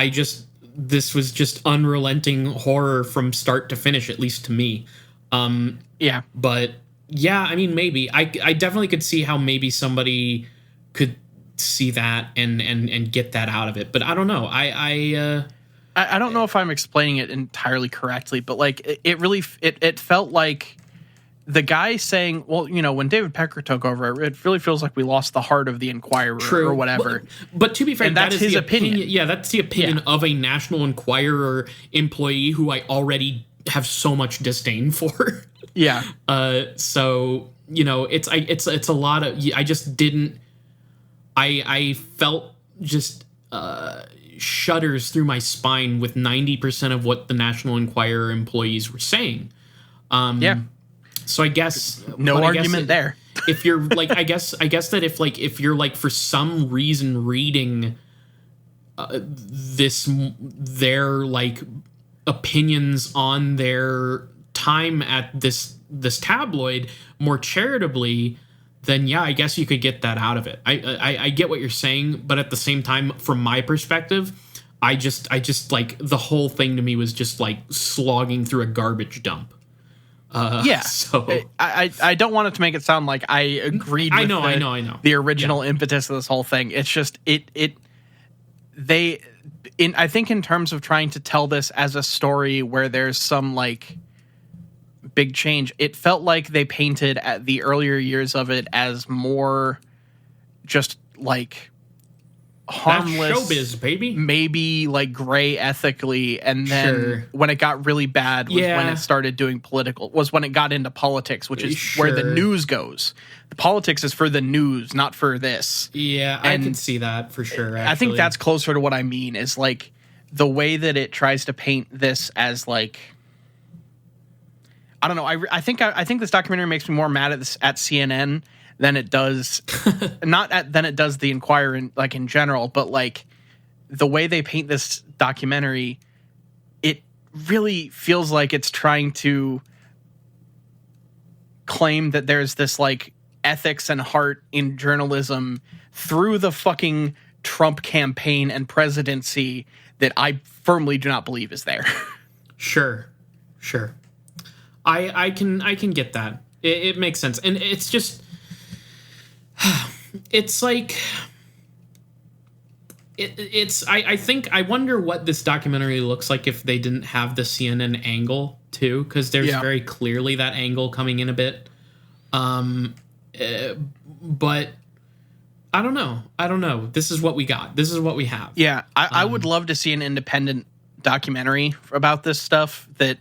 this was just unrelenting horror from start to finish, at least to me. Yeah. But yeah, I mean, maybe I definitely could see how maybe somebody could see that and get that out of it, but I don't know. I don't know if I'm explaining it entirely correctly, but like it really felt like the guy saying, well, when David Pecker took over, it really feels like we lost the heart of the Enquirer. True. Or whatever. But to be fair, and that's his opinion. Yeah, that's the opinion of a National Enquirer employee who I already have so much disdain for. Yeah. So it's a lot of. I just didn't. I felt just shudders through my spine with 90% of what the National Enquirer employees were saying. Yeah. So I guess no argument there. If you're like, I guess that if you're like for some reason reading their like opinions on their time at this tabloid more charitably, then yeah, I guess you could get that out of it. I get what you're saying, but at the same time, from my perspective, I just like the whole thing to me was just like slogging through a garbage dump. Yeah. So I don't want it to make it sound like I agreed with I know. The original impetus of this whole thing. It's just I think in terms of trying to tell this as a story where there's some like big change, it felt like they painted at the earlier years of it as more just like harmless, that's showbiz, baby. Maybe like gray ethically, and then when it got really bad was when it started doing when it got into politics, which is where the news goes. The politics is for the news, not for this. Yeah, and I can see that for sure. Actually. I think that's closer to what I mean, is like the way that it tries to paint this as like, I don't know. I think this documentary makes me more mad at CNN than it does, than it does the Enquirer in general, but like the way they paint this documentary, it really feels like it's trying to claim that there's this like ethics and heart in journalism through the fucking Trump campaign and presidency that I firmly do not believe is there. Sure. I can get that. It makes sense. And it's just, it's like, I think, I wonder what this documentary looks like if they didn't have the CNN angle too, because there's very clearly that angle coming in a bit. But I don't know. This is what we got. This is what we have. Yeah. I would love to see an independent documentary about this stuff that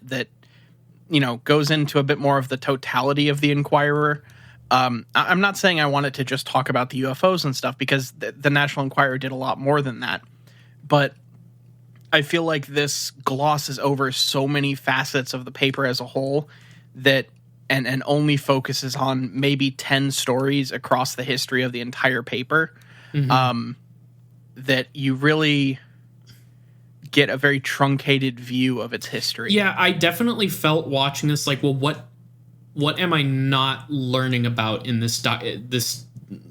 goes into a bit more of the totality of the Enquirer. I'm not saying I want it to just talk about the UFOs and stuff, because the National Enquirer did a lot more than that. But I feel like this glosses over so many facets of the paper as a whole that and only focuses on maybe 10 stories across the history of the entire paper. Mm-hmm. That you really get a very truncated view of its history. Yeah, I definitely felt watching this like, well, what am I not learning about in this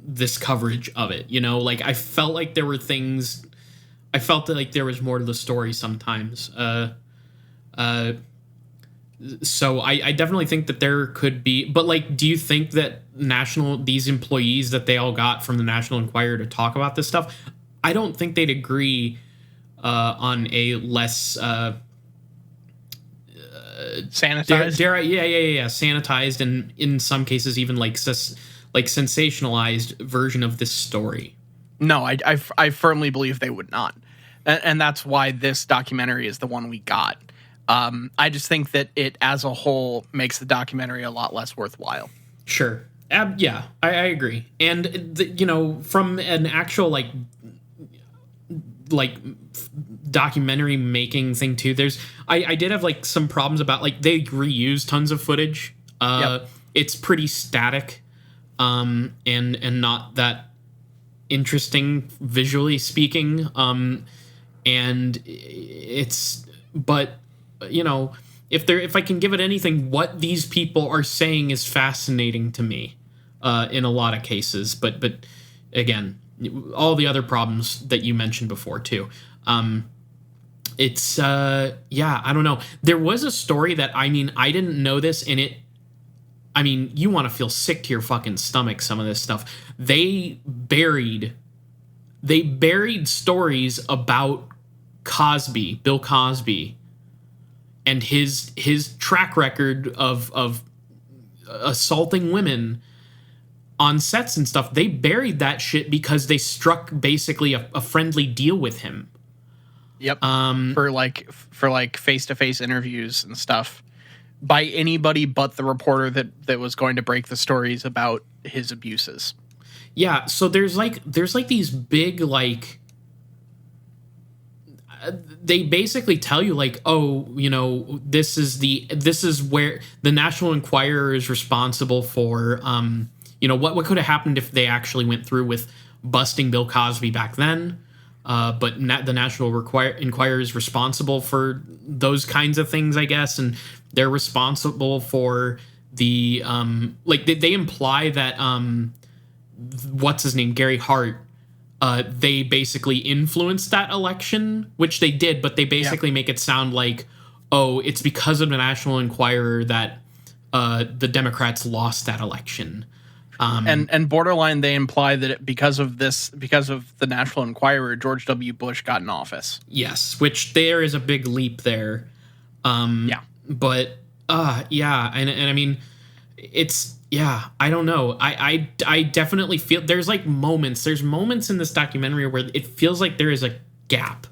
this coverage of it? Like I felt like there were things. I felt that like there was more to the story sometimes. So I definitely think that there could be. But like, do you think that these employees that they all got from the National Enquirer to talk about this stuff, I don't think they'd agree on a less sanitized. Sanitized, and in some cases even like sensationalized version of this story. No, I firmly believe they would not, and that's why this documentary is the one we got. I just think that it as a whole makes the documentary a lot less worthwhile. Sure. Yeah, I agree. And from an actual like like documentary making thing too. I did have like some problems about like they reuse tons of footage. It's pretty static, and not that interesting visually speaking. And it's, but you know, if I can give it anything, what these people are saying is fascinating to me, in a lot of cases. But again, all the other problems that you mentioned before too. It's I don't know. There was a story that, I mean, I didn't know this, and you want to feel sick to your fucking stomach, some of this stuff. They buried stories about Bill Cosby, and his track record of assaulting women on sets and stuff. They buried that shit because they struck basically a friendly deal with him. Yep. For face-to-face interviews and stuff by anybody but the reporter that was going to break the stories about his abuses. Yeah. So there's these big, like, they basically tell you like, oh, you know, this is where the National Enquirer is responsible for, you know, what could have happened if they actually went through with busting Bill Cosby back then. But the National Enquirer is responsible for those kinds of things, I guess, and they're responsible for the they imply that what's his name, Gary Hart, they basically influenced that election, which they did, but they basically make it sound like, oh, it's because of the National Enquirer that the Democrats lost that election. And borderline, they imply that because of the National Enquirer, George W. Bush got in office. Yes, which there is a big leap there. But and I mean, it's, I don't know. I definitely feel there's moments in this documentary where it feels like there is a gap,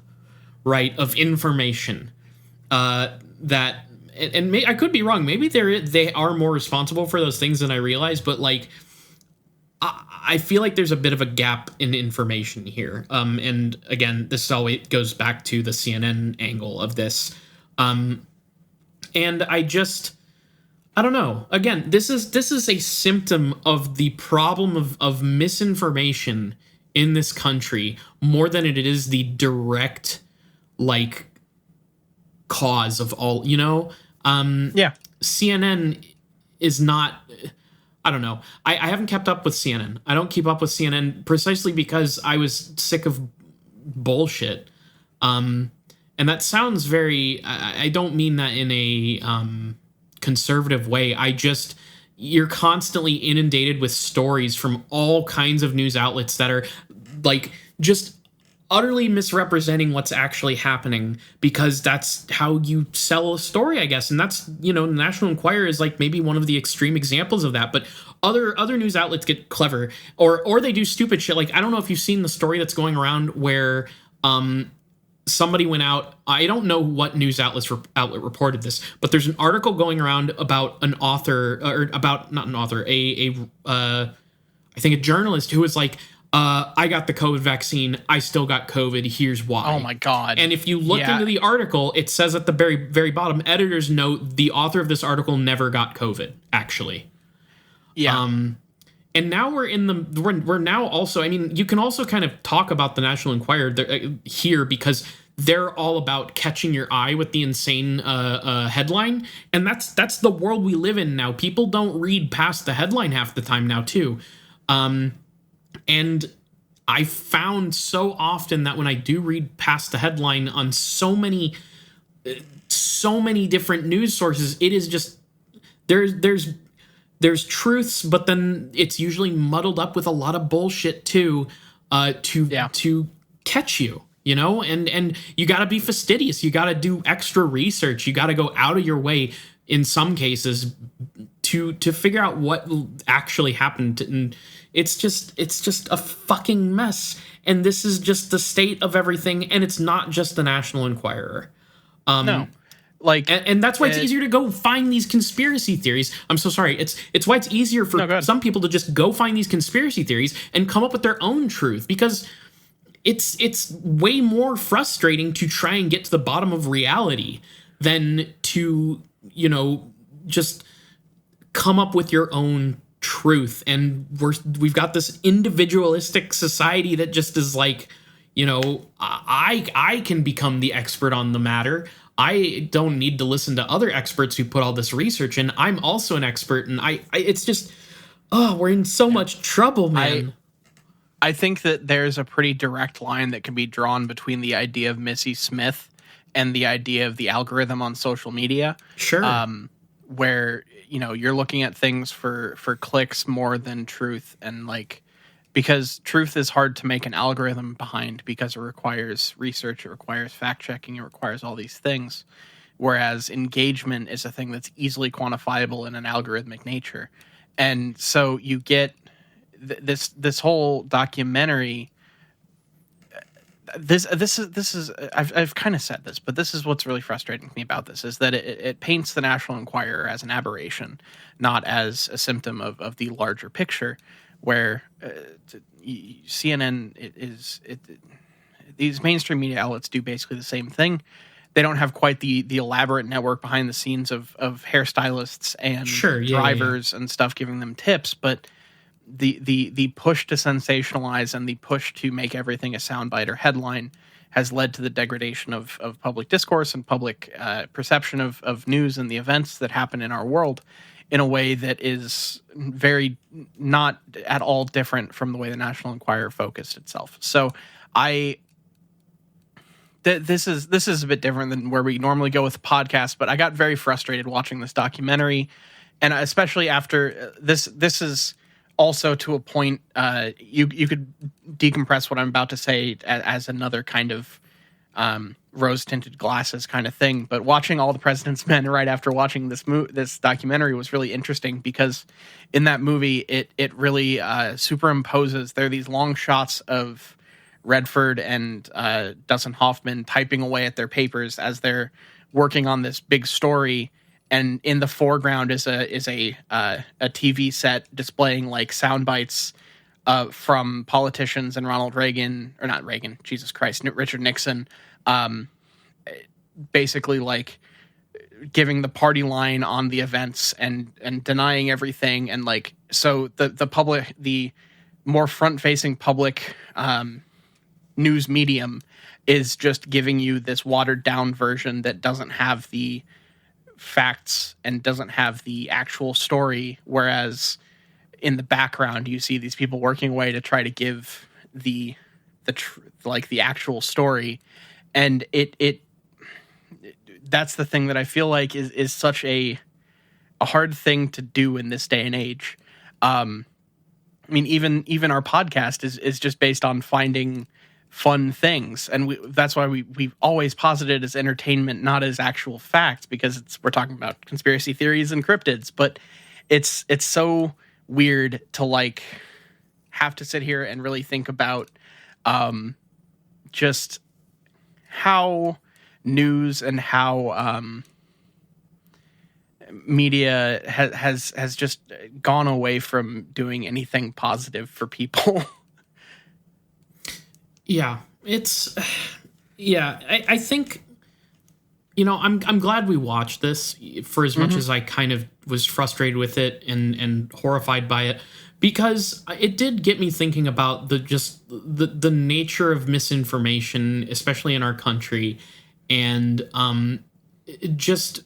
right, of information that, and I could be wrong. Maybe they are more responsible for those things than I realize, but like, I feel like there's a bit of a gap in information here. And again, this always goes back to the CNN angle of this. And I don't know. Again, this is a symptom of the problem of misinformation in this country more than it is the direct, like, cause of all, you know? CNN is not, I don't know. I haven't kept up with CNN. I don't keep up with CNN precisely because I was sick of bullshit. And that sounds very, I don't mean that in a conservative way. You're constantly inundated with stories from all kinds of news outlets that are like just utterly misrepresenting what's actually happening, because that's how you sell a story, I guess. And that's, you know, the National Enquirer is like maybe one of the extreme examples of that, but other news outlets get clever or they do stupid shit. Like, I don't know if you've seen the story that's going around where somebody went out, I don't know what news outlet reported this, but there's an article going around about an author, or about, not an author, I think a journalist who was like, I got the COVID vaccine. I still got COVID. Here's why. Oh my God. And if you look into the article, it says at the very, very bottom, editor's note, the author of this article never got COVID, actually. Yeah. And now we're now also, I mean, you can also kind of talk about the National Enquirer here because they're all about catching your eye with the insane headline. And that's the world we live in now. People don't read past the headline half the time now, too. And I found so often that when I do read past the headline on so many different news sources, it is just there's truths, but then it's usually muddled up with a lot of bullshit too, to catch you, you know, and you got to be fastidious. You got to do extra research. You got to go out of your way in some cases to figure out what actually happened. And it's just a fucking mess. And this is just the state of everything. And it's not just the National Enquirer. No. Like, and that's why it's easier to go find these conspiracy theories. I'm so sorry. It's why it's easier for some people to just go find these conspiracy theories and come up with their own truth, because it's way more frustrating to try and get to the bottom of reality than to, just come up with your own truth. And we've got this individualistic society that just is like, I can become the expert on the matter. I don't need to listen to other experts who put all this research in. I'm also an expert, and it's just, we're in so much trouble, man. I think that there's a pretty direct line that can be drawn between the idea of Missy Smith and the idea of the algorithm on social media. Sure. Where, you're looking at things for clicks more than truth, and because truth is hard to make an algorithm behind, because it requires research, it requires fact checking, it requires all these things. Whereas engagement is a thing that's easily quantifiable in an algorithmic nature. And so you get this whole documentary. This is I've kind of said this, but this is what's really frustrating to me about this, is that it paints the National Enquirer as an aberration, not as a symptom of the larger picture, where CNN these mainstream media outlets do basically the same thing. They don't have quite the elaborate network behind the scenes of hairstylists and drivers and stuff giving them tips, but the push to sensationalize and the push to make everything a soundbite or headline has led to the degradation of public discourse and public perception of news and the events that happen in our world in a way that is very not at all different from the way the National Enquirer focused itself. So this is a bit different than where we normally go with podcasts, but I got very frustrated watching this documentary, and especially after this is also to a point, you could decompress what I'm about to say as another kind of rose-tinted glasses kind of thing. But watching All the President's Men right after watching this documentary was really interesting, because in that movie, it really superimposes. There are these long shots of Redford and Dustin Hoffman typing away at their papers as they're working on this big story. And in the foreground is a TV set displaying sound bites from politicians and Richard Nixon, basically giving the party line on the events and denying everything. And so the more front-facing public news medium is just giving you this watered-down version that doesn't have the facts and doesn't have the actual story, whereas in the background you see these people working away to try to give the actual story. And it that's the thing that I feel like is such a hard thing to do in this day and age. I mean, even our podcast is just based on finding fun things, and that's why we've always posited as entertainment, not as actual facts, because we're talking about conspiracy theories and cryptids. But it's so weird to have to sit here and really think about just how news and how media has just gone away from doing anything positive for people. Yeah, I think, I'm glad we watched this, for as much as I kind of was frustrated with it and horrified by it, because it did get me thinking about the nature of misinformation, especially in our country, and just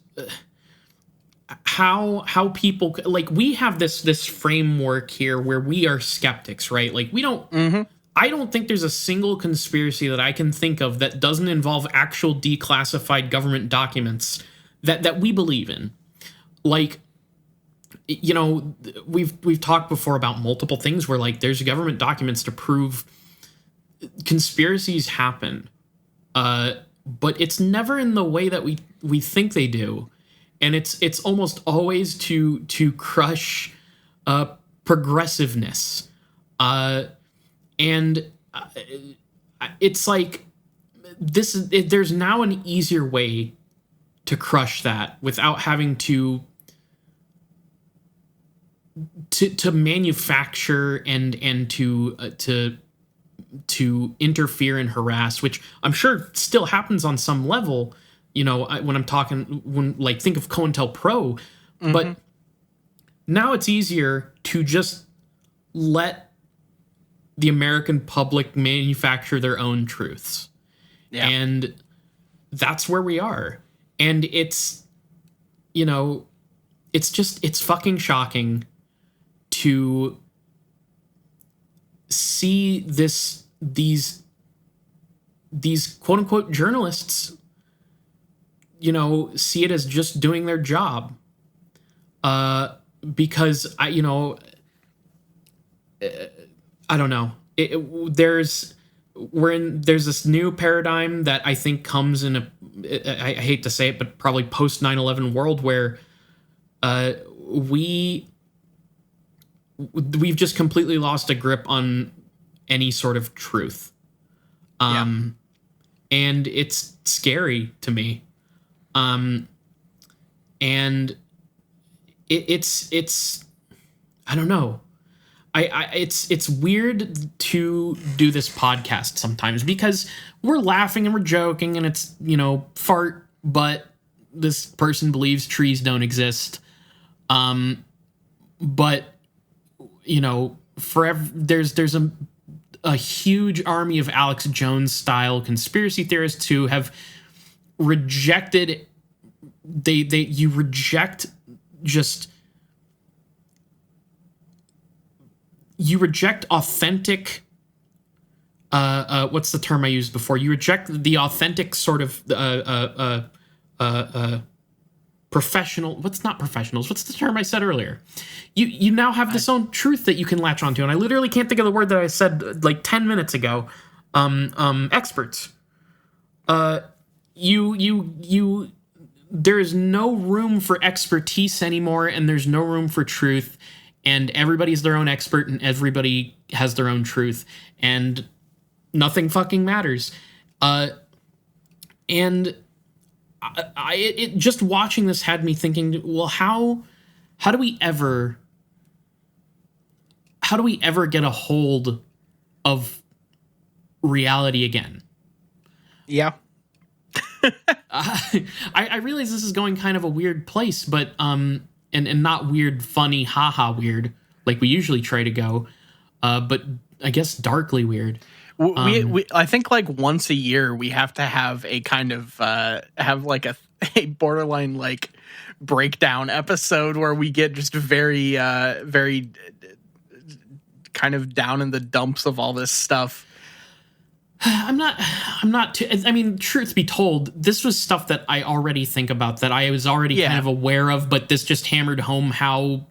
how people, we have this framework here where we are skeptics, right? We don't. I don't think there's a single conspiracy that I can think of that doesn't involve actual declassified government documents that we believe in. We've talked before about multiple things where there's government documents to prove conspiracies happen, but it's never in the way that we think they do, and it's almost always to crush progressiveness. And it's there's now an easier way to crush that without having to manufacture and to to interfere and harass, which I'm sure still happens on some level. When I'm talking, think of COINTELPRO, but now it's easier to just let the American public manufacture their own truths. Yeah. And that's where we are. And it's fucking shocking to see these quote unquote journalists, see it as just doing their job. Because I don't know. There's this new paradigm that I think comes in I hate to say it, but probably post 9/11 world where we've just completely lost a grip on any sort of truth. And it's scary to me. And it's I don't know. It's weird to do this podcast sometimes because we're laughing and we're joking and it's, fart, but this person believes trees don't exist. But forever there's a huge army of Alex Jones style conspiracy theorists who have rejected you reject authentic what's the term I used before? You reject the authentic sort of professional. What's not professionals? What's the term I said earlier? You now have this own truth that you can latch onto, and I literally can't think of the word that I said like 10 minutes ago. Experts. There is no room for expertise anymore, and there's no room for truth, and everybody's their own expert, and everybody has their own truth, and nothing fucking matters. And it just watching this had me thinking, well, how do we ever get a hold of reality again? Yeah. I realize this is going kind of a weird place, but and not weird, funny, haha weird like we usually try to go, but I guess darkly weird. We I think like once a year we have to have a kind of have like a borderline like breakdown episode where we get just very very kind of down in the dumps of all this stuff. I'm not too, I mean, truth be told, this was stuff that I already think about, that I was already kind of aware of, but this just hammered home how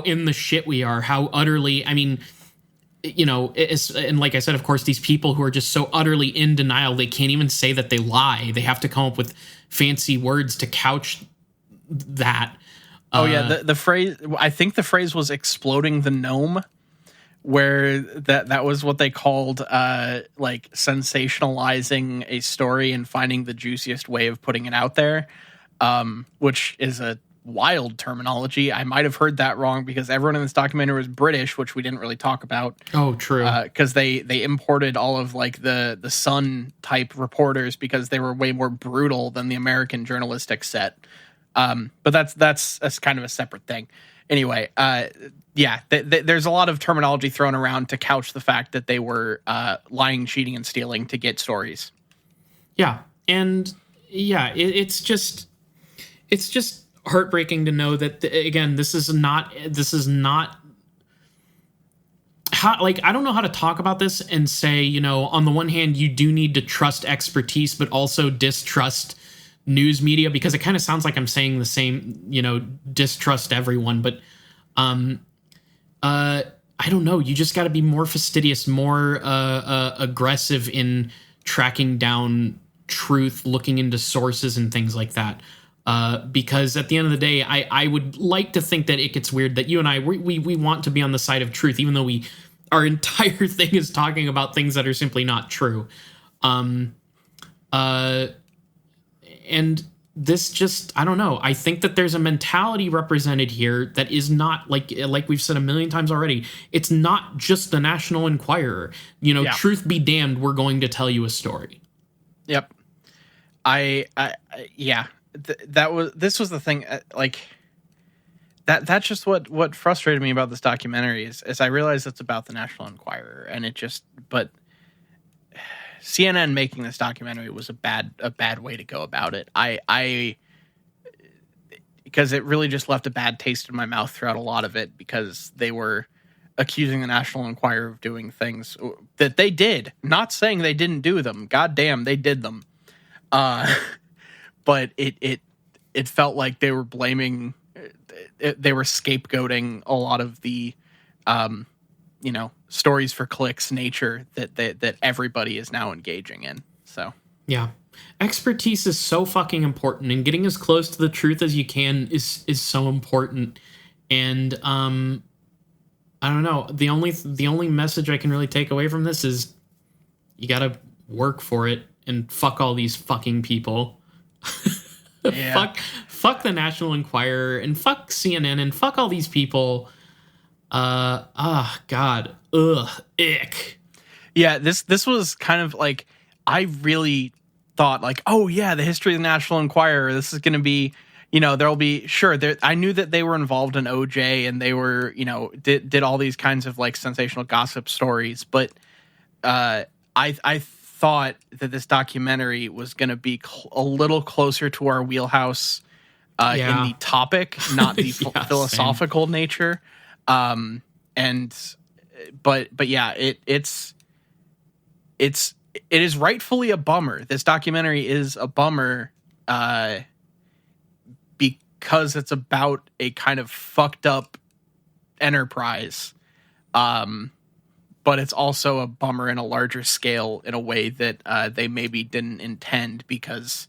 in the shit we are, how utterly, I mean, and like I said, of course, these people who are just so utterly in denial, they can't even say that they lie. They have to come up with fancy words to couch that. The phrase, I think the phrase was exploding the gnome, where that was what they called like sensationalizing a story and finding the juiciest way of putting it out there, which is a wild terminology. I might have heard that wrong because everyone in this documentary was British, which we didn't really talk about. Oh, true. Because they imported all of like the Sun type reporters because they were way more brutal than the American journalistic set. But that's kind of a separate thing. Anyway, there's a lot of terminology thrown around to couch the fact that they were lying, cheating, and stealing to get stories. Yeah, and it's just heartbreaking to know that again, this is not how, like, I don't know how to talk about this and say, on the one hand, you do need to trust expertise, but also distrust news media, because it kind of sounds like I'm saying the same, distrust everyone, but I don't know. You just got to be more fastidious, more aggressive in tracking down truth, looking into sources and things like that. Because at the end of the day, I would like to think that it gets weird that you and I, we want to be on the side of truth, even though our entire thing is talking about things that are simply not true. And this just, I don't know. I think that there's a mentality represented here that is not like we've said a million times already. It's not just the National Enquirer. Yeah. Truth be damned, we're going to tell you a story. Yep. Yeah. This was the thing. That's just what frustrated me about this documentary is I realized it's about the National Enquirer, and but CNN making this documentary was a bad way to go about it. Because it really just left a bad taste in my mouth throughout a lot of it, because they were accusing the National Enquirer of doing things that they did, not saying they didn't do them. God damn, they did them. But it felt like they were blaming, they were scapegoating a lot of the, stories for clicks nature that everybody is now engaging in. So yeah, expertise is so fucking important, and getting as close to the truth as you can is so important. And I don't know. The only message I can really take away from this is you gotta work for it, and fuck all these fucking people. Yeah. fuck the National Enquirer, and fuck CNN, and fuck all these people. God. Ugh. Ick. Yeah, this was kind of like, I really thought like, oh yeah, the history of the National Enquirer, this is going to be, there'll be, sure, I knew that they were involved in OJ, and they were, did all these kinds of like sensational gossip stories, but I thought that this documentary was going to be a little closer to our wheelhouse in the topic, not the philosophical nature. But yeah, it is rightfully a bummer. This documentary is a bummer, because it's about a kind of fucked up enterprise. But it's also a bummer in a larger scale, in a way that they maybe didn't intend, because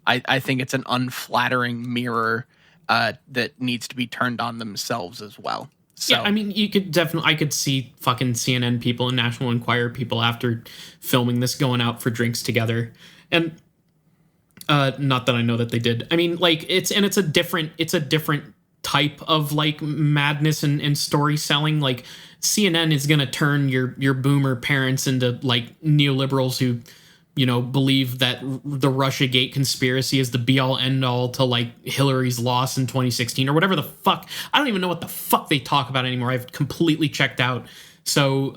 I think it's an unflattering mirror that needs to be turned on themselves as well. So, yeah, I mean, I could see fucking CNN people and National Enquirer people after filming this going out for drinks together. And not that I know that they did. I mean, like, it's a different type of like madness and story selling. Like, CNN is going to turn your boomer parents into like neoliberals who, believe that the Russiagate conspiracy is the be all end all to like Hillary's loss in 2016 or whatever the fuck. I don't even know what the fuck they talk about anymore. I've completely checked out. So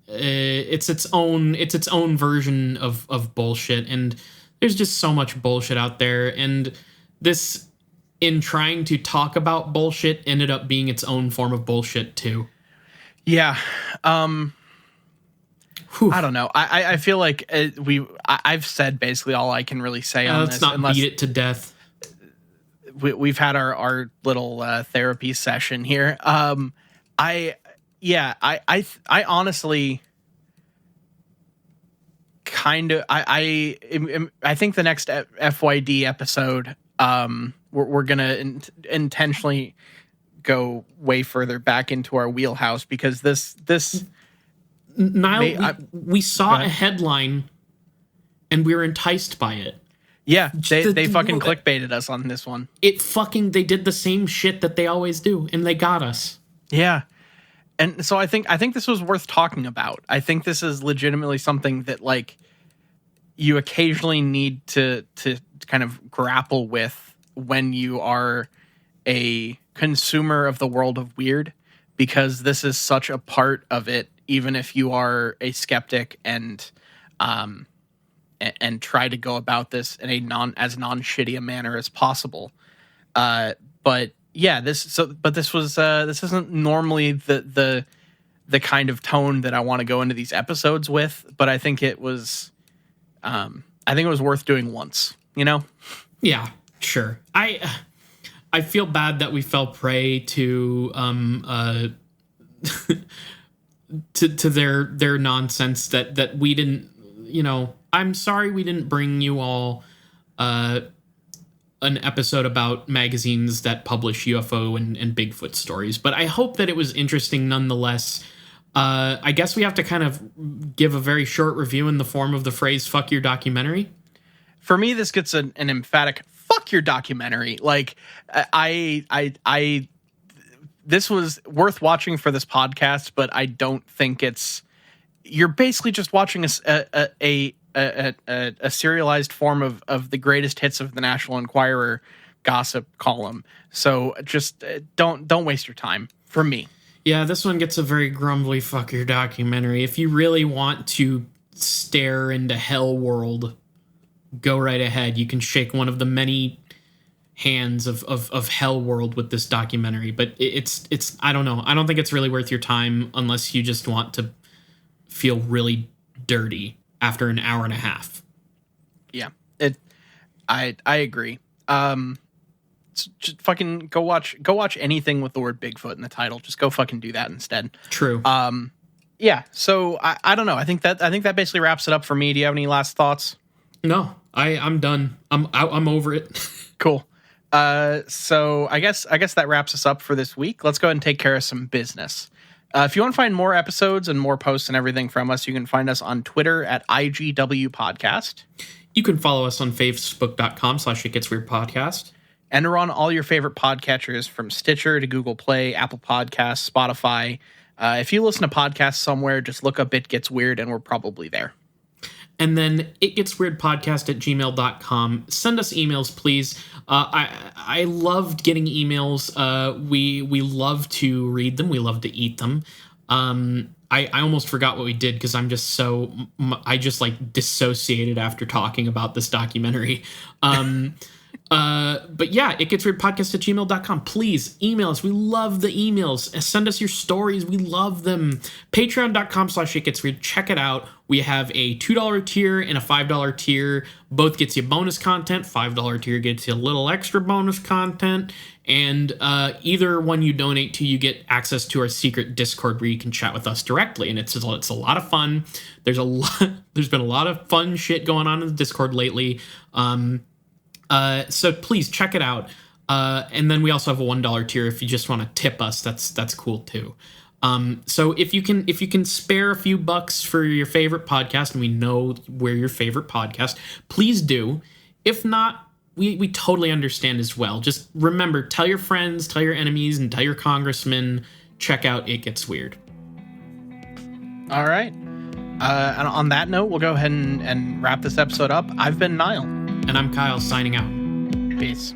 it's its own version of bullshit, and there's just so much bullshit out there. And this, in trying to talk about bullshit, ended up being its own form of bullshit too. Yeah. I don't know. I feel like I've said basically all I can really say on this. Let's not beat it to death. We've had our little therapy session here. I honestly kind of I think the next FYD episode, we're gonna intentionally go way further back into our wheelhouse, because this. Niall, we saw a headline and we were enticed by it. Yeah, they fucking clickbaited us on this one. They did the same shit that they always do, and they got us. Yeah. And so I think this was worth talking about. I think this is legitimately something that like you occasionally need to kind of grapple with when you are a consumer of the world of weird, because this is such a part of it. Even if you are a skeptic and try to go about this in a non-shitty a manner as possible. But yeah, this isn't normally the kind of tone that I want to go into these episodes with, but I think it was worth doing once, Yeah, sure. I feel bad that we fell prey to to their nonsense that we didn't, I'm sorry we didn't bring you all an episode about magazines that publish UFO and Bigfoot stories, but I hope that it was interesting nonetheless. I guess we have to kind of give a very short review in the form of the phrase "fuck your documentary." For me, this gets an emphatic "fuck fuck your documentary. Like, I this was worth watching for this podcast, but I don't think you're basically just watching a serialized form of the greatest hits of the National Enquirer gossip column. So just don't waste your time for me. Yeah, this one gets a very grumbly fuck your documentary. If you really want to stare into hell world, go right ahead. You can shake one of the many hands of hell world with this documentary, but it's I don't know. I don't think it's really worth your time unless you just want to feel really dirty after an hour and a half. Yeah, I agree. Just fucking go watch anything with the word Bigfoot in the title. Just go fucking do that instead. True. Yeah. So I don't know. I think that basically wraps it up for me. Do you have any last thoughts? No, I'm done. I'm over it. Cool. So I guess that wraps us up for this week. Let's go ahead and take care of some business. If you want to find more episodes and more posts and everything from us, you can find us on Twitter at IGW Podcast. You can follow us on facebook.com/itgetsweirdpodcast. And we're on all your favorite podcatchers from Stitcher to Google Play, Apple Podcasts, Spotify. If you listen to podcasts somewhere, just look up It Gets Weird and we're probably there. And then itgetsweirdpodcast@gmail.com. Send us emails, please. I loved getting emails. We love to read them. We love to eat them. I almost forgot what we did because I'm just I just like dissociated after talking about this documentary. But yeah, itgetsweirdpodcast@gmail.com. Please email us. We love the emails. Send us your stories. We love them. Patreon.com/itgetsweird. Check it out. We have a $2 tier and a $5 tier. Both gets you bonus content. $5 tier gets you a little extra bonus content. And either one you donate to, you get access to our secret Discord where you can chat with us directly. And it's a lot of fun. There's been a lot of fun shit going on in the Discord lately. So please check it out. And then we also have a $1 tier if you just want to tip us. That's cool too. So if you can spare a few bucks for your favorite podcast, and we know we're your favorite podcast, please do. If not, we totally understand as well. Just remember, tell your friends, tell your enemies, and tell your congressman, check out It Gets Weird. All right. And on that note, we'll go ahead and wrap this episode up. I've been Niall. And I'm Kyle, signing out. Peace.